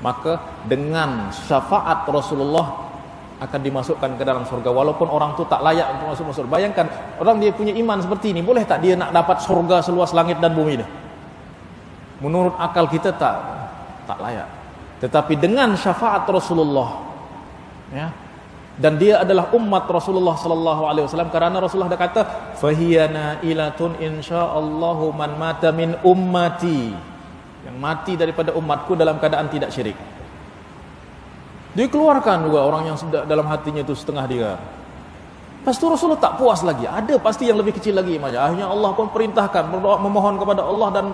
maka dengan syafaat Rasulullah akan dimasukkan ke dalam surga, walaupun orang tu tak layak untuk masuk surga. Bayangkan, orang dia punya iman seperti ini, boleh tak dia nak dapat surga seluas langit dan bumi dah? Menurut akal kita tak layak. Tetapi dengan syafaat Rasulullah, ya, dan dia adalah umat Rasulullah sallallahu alaihi wasallam, kerana Rasulullah dah kata, fahiyana ilatun insyaallahu man mata min ummati, yang mati daripada umatku dalam keadaan tidak syirik. Dikeluarkan juga orang yang dalam hatinya itu setengah dinar. Lepas itu Rasulullah tak puas lagi, ada pasti yang lebih kecil lagi imannya. Akhirnya Allah pun perintahkan, berdoa memohon kepada Allah, dan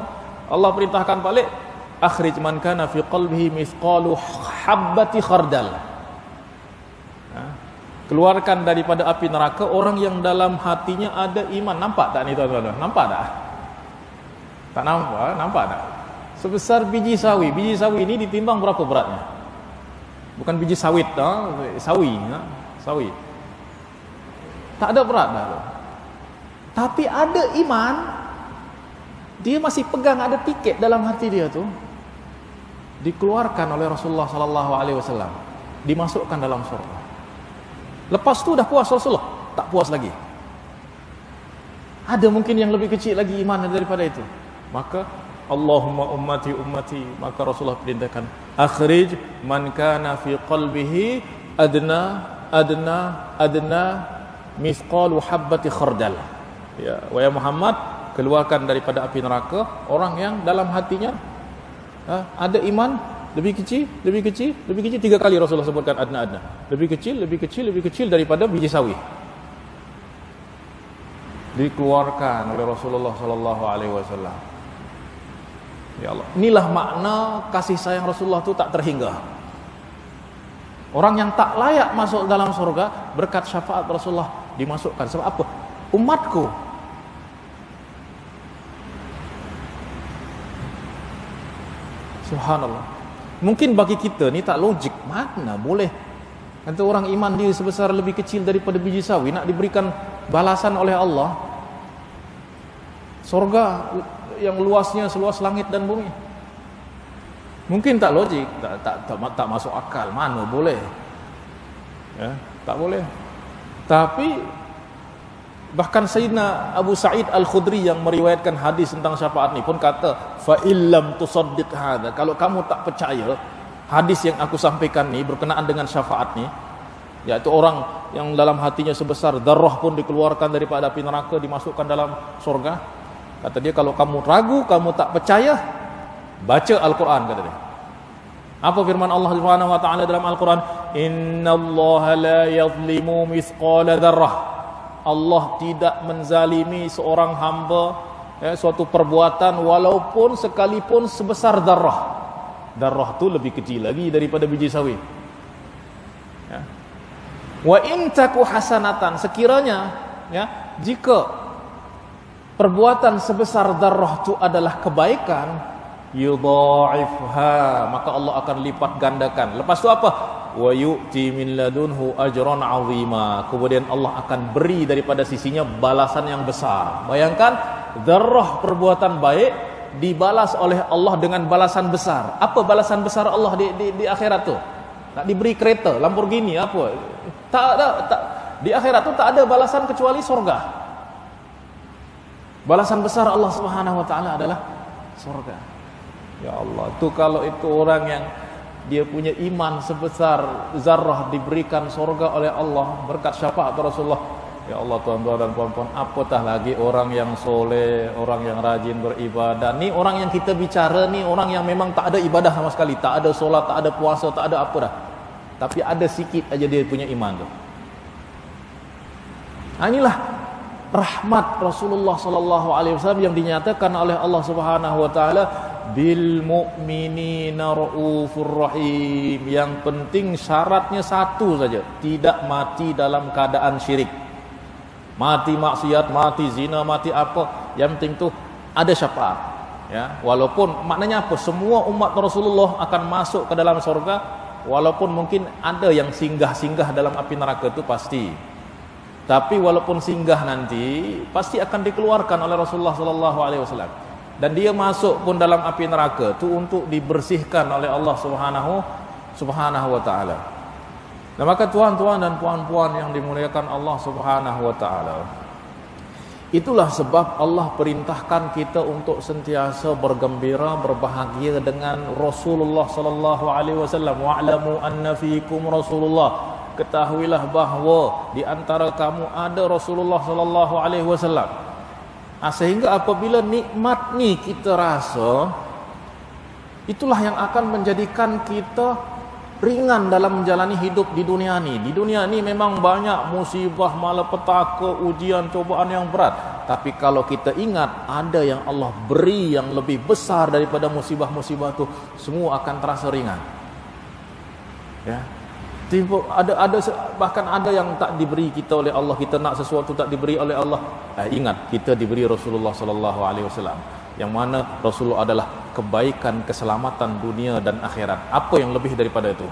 Allah perintahkan balik, akhrij man kana fi qalbihi mithqalu habbati khardal. Keluarkan daripada api neraka orang yang dalam hatinya ada iman. Nampak tak ni tuan-tuan? Nampak tak? Tak nampak? Nampak tak? Sebesar biji sawi. Biji sawi ini ditimbang berapa beratnya? Bukan biji sawit, sawi, sawi. Tak ada berat dah. Tapi ada iman, dia masih pegang, ada tiket dalam hati dia tu. Dikeluarkan oleh Rasulullah sallallahu alaihi wasallam, dimasukkan dalam surga. Lepas tu dah puas Rasulullah? Tak puas lagi. Ada mungkin yang lebih kecil lagi iman daripada itu. Maka Allahumma ummati ummati, maka Rasulullah perintahkan, akhrij man kana fi qalbihi adna mithqalu habbati khardal. Ya, wahai Muhammad, keluarkan daripada api neraka orang yang dalam hatinya ada iman lebih kecil 3 kali Rasulullah sebutkan adna. Lebih kecil daripada biji sawi. Dikeluarkan oleh Rasulullah sallallahu alaihi wasallam. Ya Allah, inilah makna kasih sayang Rasulullah itu tak terhingga. Orang yang tak layak masuk dalam surga berkat syafaat Rasulullah dimasukkan. Sebab apa? Umatku. Subhanallah. Mungkin bagi kita ni tak logik, mana boleh nanti orang iman dia sebesar lebih kecil daripada biji sawi nak diberikan balasan oleh Allah surga yang luasnya seluas langit dan bumi. Mungkin tak logik, tak masuk akal, mana boleh. Ya, tak boleh. Tapi bahkan Sayyidina Abu Sa'id Al-Khudri yang meriwayatkan hadis tentang syafaat ni pun kata, fa illam tusaddiq hadza, kalau kamu tak percaya hadis yang aku sampaikan ni berkenaan dengan syafaat ni, yaitu orang yang dalam hatinya sebesar darah pun dikeluarkan daripada api neraka dimasukkan dalam surga, kata dia, kalau kamu ragu, kamu tak percaya, baca Al-Quran, kata dia. Apa firman Allah Subhanahu wa taala dalam Al-Quran? Innallaha la yadhlimu mithqala dzarrah. Allah tidak menzalimi seorang hamba suatu perbuatan walaupun sekalipun sebesar darah. Darah tu lebih kecil lagi daripada biji sawi. Ya. Wa in taku hasanatan, sekiranya jika perbuatan sebesar darah itu adalah kebaikan, yudha'ifha, maka Allah akan lipat gandakan. Lepas tu apa? Wa yu'ti min ladunhu ajran 'azima. Kemudian Allah akan beri daripada sisinya balasan yang besar. Bayangkan darah perbuatan baik dibalas oleh Allah dengan balasan besar. Apa balasan besar Allah di akhirat tu? Nak diberi kereta Lamborghini apa? Di akhirat tu tak ada balasan kecuali surga. Balasan besar Allah Subhanahu wa taala adalah surga. Ya Allah, tu kalau itu orang yang dia punya iman sebesar zarrah diberikan surga oleh Allah berkat syafaat Rasulullah. Ya Allah, tuan-tuan dan puan-puan, apatah lagi orang yang soleh, orang yang rajin beribadah. Ni orang yang kita bicara ni orang yang memang tak ada ibadah sama sekali, tak ada solat, tak ada puasa, tak ada apa dah. Tapi ada sikit aja dia punya iman tu. Inilah rahmat Rasulullah sallallahu alaihi wasallam yang dinyatakan oleh Allah Subhanahu wa taala, bil mu'minina raufur rahim. Yang penting syaratnya satu saja, tidak mati dalam keadaan syirik. Mati maksiat, mati zina, mati apa, yang penting tu ada syafaat. Ya, walaupun maknanya apa? Semua umat Rasulullah akan masuk ke dalam surga, walaupun mungkin ada yang singgah-singgah dalam api neraka itu pasti. Tapi walaupun singgah nanti pasti akan dikeluarkan oleh Rasulullah sallallahu alaihi wasallam. Dan dia masuk pun dalam api neraka itu untuk dibersihkan oleh Allah Subhanahu wa taala. Nah, maka tuan-tuan dan puan-puan yang dimuliakan Allah Subhanahu wa taala, itulah sebab Allah perintahkan kita untuk sentiasa bergembira, berbahagia dengan Rasulullah sallallahu alaihi wasallam. Wa'lamu anna fiikum Rasulullah. Ketahuilah bahawa di antara kamu ada Rasulullah sallallahu alaihi wasallam. Sehingga apabila nikmat ni kita rasa, itulah yang akan menjadikan kita ringan dalam menjalani hidup di dunia ni. Di dunia ni memang banyak musibah, malapetaka, ujian, cobaan yang berat. Tapi kalau kita ingat ada yang Allah beri yang lebih besar daripada musibah-musibah tu, semua akan terasa ringan. Ya. Bahkan ada yang tak diberi kita oleh Allah. Kita nak sesuatu tak diberi oleh Allah. Ingat, kita diberi Rasulullah sallallahu alaihi wasallam, yang mana Rasulullah adalah kebaikan, keselamatan dunia dan akhirat. Apa yang lebih daripada itu?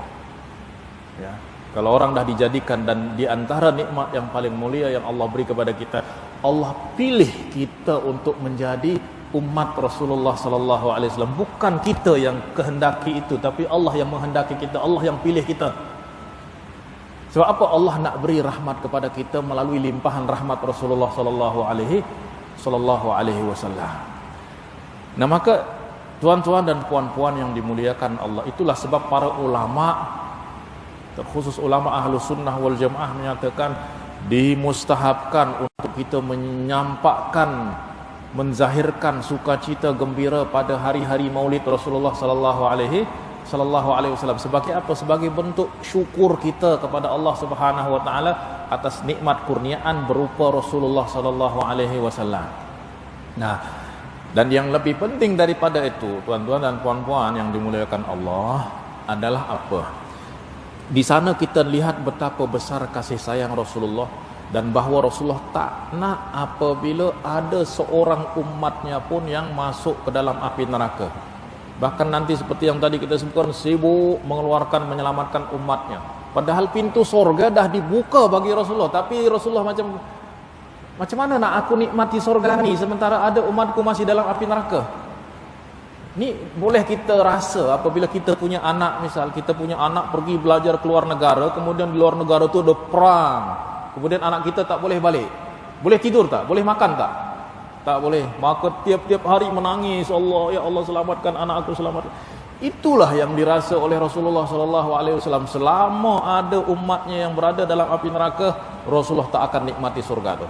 Ya. Kalau orang dah dijadikan, dan di antara nikmat yang paling mulia yang Allah beri kepada kita, Allah pilih kita untuk menjadi umat Rasulullah sallallahu alaihi wasallam. Bukan kita yang kehendaki itu, tapi Allah yang menghendaki kita, Allah yang pilih kita. Sebab apa? Allah nak beri rahmat kepada kita melalui limpahan rahmat Rasulullah sallallahu alaihi sallallahu alaihi wasallam. Nah, maka tuan-tuan dan puan-puan yang dimuliakan Allah, itulah sebab para ulama, terkhusus ulama ahlu sunnah wal jamaah, menyatakan dimustahabkan untuk kita menyampaikan, menzahirkan sukacita gembira pada hari-hari Maulid Rasulullah sallallahu alaihi wasallam. Sebagai apa? Sebagai bentuk syukur kita kepada Allah Subhanahu wa taala atas nikmat kurniaan berupa Rasulullah sallallahu alaihi wasallam. Nah, dan yang lebih penting daripada itu, tuan-tuan dan puan-puan yang dimuliakan Allah, adalah apa? Di sana kita lihat betapa besar kasih sayang Rasulullah, dan bahawa Rasulullah tak nak apabila ada seorang umatnya pun yang masuk ke dalam api neraka. Bahkan nanti seperti yang tadi kita sebutkan, sibuk mengeluarkan, menyelamatkan umatnya. Padahal pintu sorga dah dibuka bagi Rasulullah, tapi Rasulullah macam mana nak aku nikmati sorga ni sementara ada umatku masih dalam api neraka? Ni boleh kita rasa apabila kita punya anak, misal kita punya anak pergi belajar ke luar negara, kemudian di luar negara tu ada perang, kemudian anak kita tak boleh balik. Boleh tidur tak? Boleh makan tak? Tak boleh. Maka tiap-tiap hari menangis, Allah, ya Allah selamatkan anak aku, selamatkan. Itulah yang dirasa oleh Rasulullah sallallahu alaihi wasallam. Selama ada umatnya yang berada dalam api neraka, Rasulullah tak akan nikmati surga tu.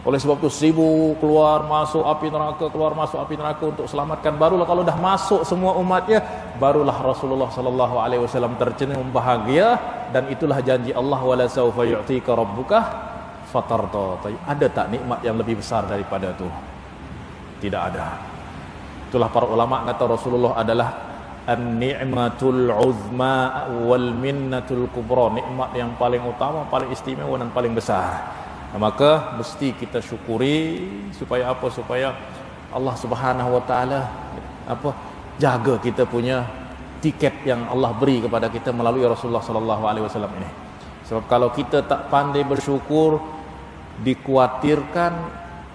Oleh sebab itu sibuk keluar masuk api neraka, keluar masuk api neraka untuk selamatkan. Barulah kalau dah masuk semua umatnya, barulah Rasulullah sallallahu alaihi wasallam tercenung bahagia, dan itulah janji Allah, wala saufa yu'tika rabbuka fatarda. Ada tak nikmat yang lebih besar daripada itu? Tidak ada. Itulah para ulama kata Rasulullah adalah an-ni'matul uzma wal minnatul kubra, nikmat yang paling utama, paling istimewa dan paling besar. Nah, maka mesti kita syukuri supaya apa? Supaya Allah Subhanahu wa taala jaga kita punya tiket yang Allah beri kepada kita melalui Rasulullah sallallahu alaihi wasallam ini. Sebab kalau kita tak pandai bersyukur, dikhawatirkan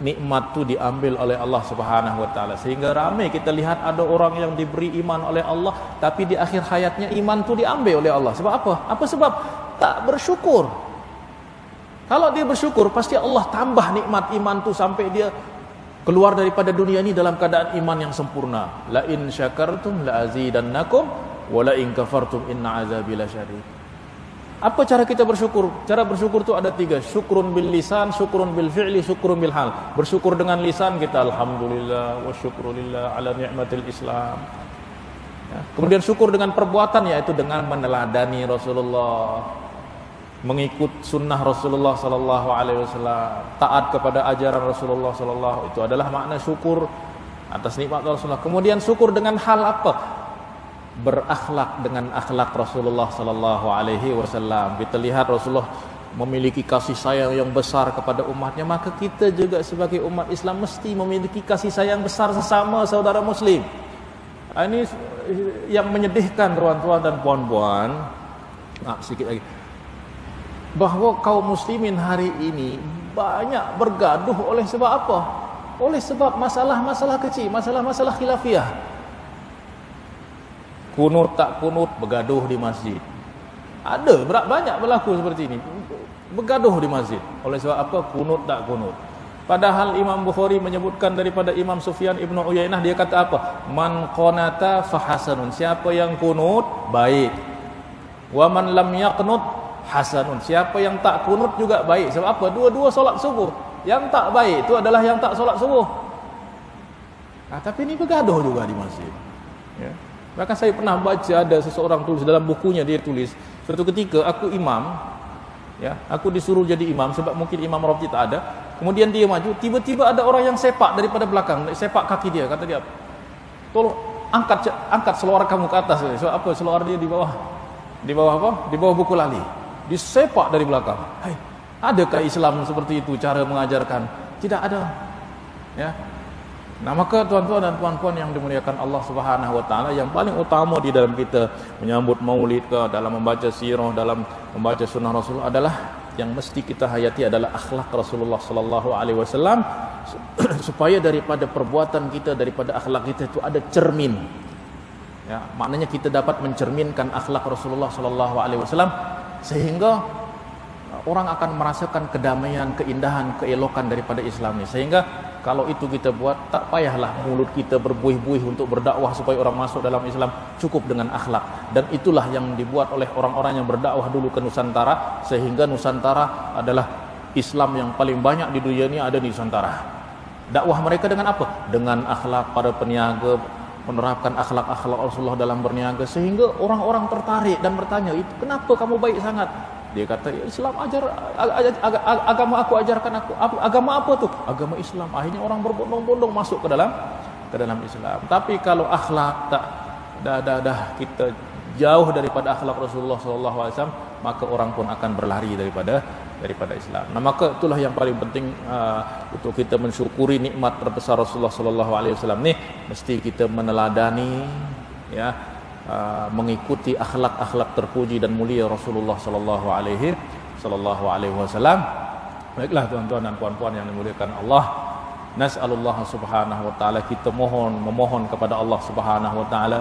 nikmat tu diambil oleh Allah Subhanahu wa taala. Sehingga ramai kita lihat ada orang yang diberi iman oleh Allah, tapi di akhir hayatnya iman tu diambil oleh Allah. Sebab apa? Apa sebab? Tak bersyukur. Kalau dia bersyukur, pasti Allah tambah nikmat iman tu sampai dia keluar daripada dunia ini dalam keadaan iman yang sempurna. La in syakartum la azidannakum wa la in kafartum inna azabi lasyadid. Apa cara kita bersyukur? Cara bersyukur tu ada 3. Syukrun bil lisan, syukrun bil fi'li, syukrun bil hal. Bersyukur dengan lisan kita alhamdulillah wa syukrulillah ala ni'matil Islam. Ya. Kemudian syukur dengan perbuatan, yaitu dengan meneladani Rasulullah, mengikut sunnah Rasulullah sallallahu alaihi wasallam, taat kepada ajaran Rasulullah sallallahu, itu adalah makna syukur atas nikmat Rasulullah. Kemudian syukur dengan hal apa? Berakhlak dengan akhlak Rasulullah sallallahu alaihi wasallam. Kita lihat Rasulullah memiliki kasih sayang yang besar kepada umatnya, maka kita juga sebagai umat Islam mesti memiliki kasih sayang besar sesama saudara muslim. Ini yang menyedihkan tuan-tuan dan puan-puan. Sedikit lagi, bahawa kaum muslimin hari ini banyak bergaduh oleh sebab apa? Oleh sebab masalah-masalah kecil, masalah-masalah khilafiyah. Kunut tak kunut, bergaduh di masjid. Ada banyak berlaku seperti ini, bergaduh di masjid. Oleh sebab apa? Kunut tak kunut. Padahal Imam Bukhari menyebutkan daripada Imam Sufyan Ibn Uyainah, dia kata apa? Man qanata fahasanun, siapa yang kunut baik. Wa man lam yaqnut hasanun, siapa yang tak kunut juga baik. Sebab apa? Dua-dua solat subuh. Yang tak baik itu adalah yang tak solat subuh. Tapi ini bergaduh juga di masjid. Ya. Bahkan saya pernah baca ada seseorang tulis dalam bukunya, dia tulis, suatu ketika aku imam, ya, aku disuruh jadi imam sebab mungkin Imam Rafi tak ada. Kemudian dia maju, tiba-tiba ada orang yang sepak daripada belakang, sepak kaki dia. Kata dia, tolong angkat selawar kamu ke atas. Sebab apa? Selawar dia di bawah apa? Di bawah buku lali. Disepak dari belakang. Hai, adakah Islam seperti itu cara mengajarkan? Tidak ada. Ya. Nah, maka tuan-tuan dan puan-puan yang dimuliakan Allah Subhanahu wa taala, yang paling utama di dalam kita menyambut Maulid ke, dalam membaca sirah, dalam membaca sunnah Rasul, adalah yang mesti kita hayati adalah akhlak Rasulullah sallallahu alaihi wasallam, supaya daripada perbuatan kita, daripada akhlak kita itu ada cermin. Ya, maknanya kita dapat mencerminkan akhlak Rasulullah sallallahu alaihi wasallam, sehingga orang akan merasakan kedamaian, keindahan, keelokan daripada Islam ini. Sehingga kalau itu kita buat, tak payahlah mulut kita berbuih-buih untuk berdakwah supaya orang masuk dalam Islam, cukup dengan akhlak. Dan itulah yang dibuat oleh orang-orang yang berdakwah dulu ke Nusantara, sehingga Nusantara adalah Islam yang paling banyak di dunia ini ada di Nusantara. Dakwah mereka dengan apa? Dengan akhlak para peniaga, menerapkan akhlak-akhlak Rasulullah dalam berniaga, sehingga orang-orang tertarik dan bertanya, itu kenapa kamu baik sangat? Dia kata, Islam agama aku ajarkan aku. Agama apa tuh? Agama Islam. Akhirnya orang berbondong-bondong masuk ke dalam Islam. Tapi kalau akhlak dah kita jauh daripada akhlak Rasulullah SAW, maka orang pun akan berlari daripada Islam. Nah, maka itulah yang paling penting untuk kita mensyukuri nikmat terbesar Rasulullah SAW ni, mesti kita meneladani, ya, mengikuti akhlak-akhlak terpuji dan mulia Rasulullah sallallahu alaihi wasallam. Baiklah tuan-tuan dan puan-puan yang dimuliakan Allah, nas'alullah subhanahu wa taala, kita memohon kepada Allah subhanahu wa taala,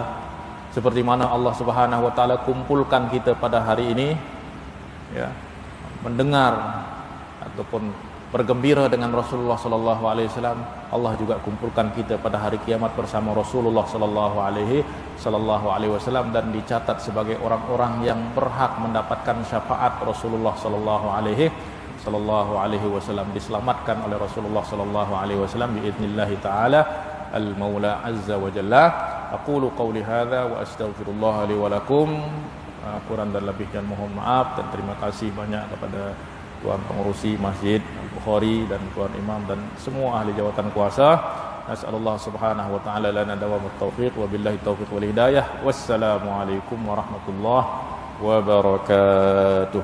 seperti mana Allah subhanahu wa taala kumpulkan kita pada hari ini, ya, mendengar ataupun bergembira dengan Rasulullah sallallahu alaihi wasallam, Allah juga kumpulkan kita pada hari kiamat bersama Rasulullah sallallahu alaihi wasallam, dan dicatat sebagai orang-orang yang berhak mendapatkan syafaat Rasulullah sallallahu alaihi wasallam, diselamatkan oleh Rasulullah sallallahu alaihi wasallam biidznillah taala al-maula azza wa jalla. Aqulu qawli hadza wa astaghfirullah li wa lakum. Kurang dan lebihnya mohon maaf, dan terima kasih banyak kepada Tuan Pengurusi Masjid Al-Bukhari dan Tuan Imam dan semua ahli jawatan kuasa. Nas'alullah subhanahu wa ta'ala lana dawamut taufiq wa billahi taufiq wal hidayah. Wassalamualaikum warahmatullahi wabarakatuh.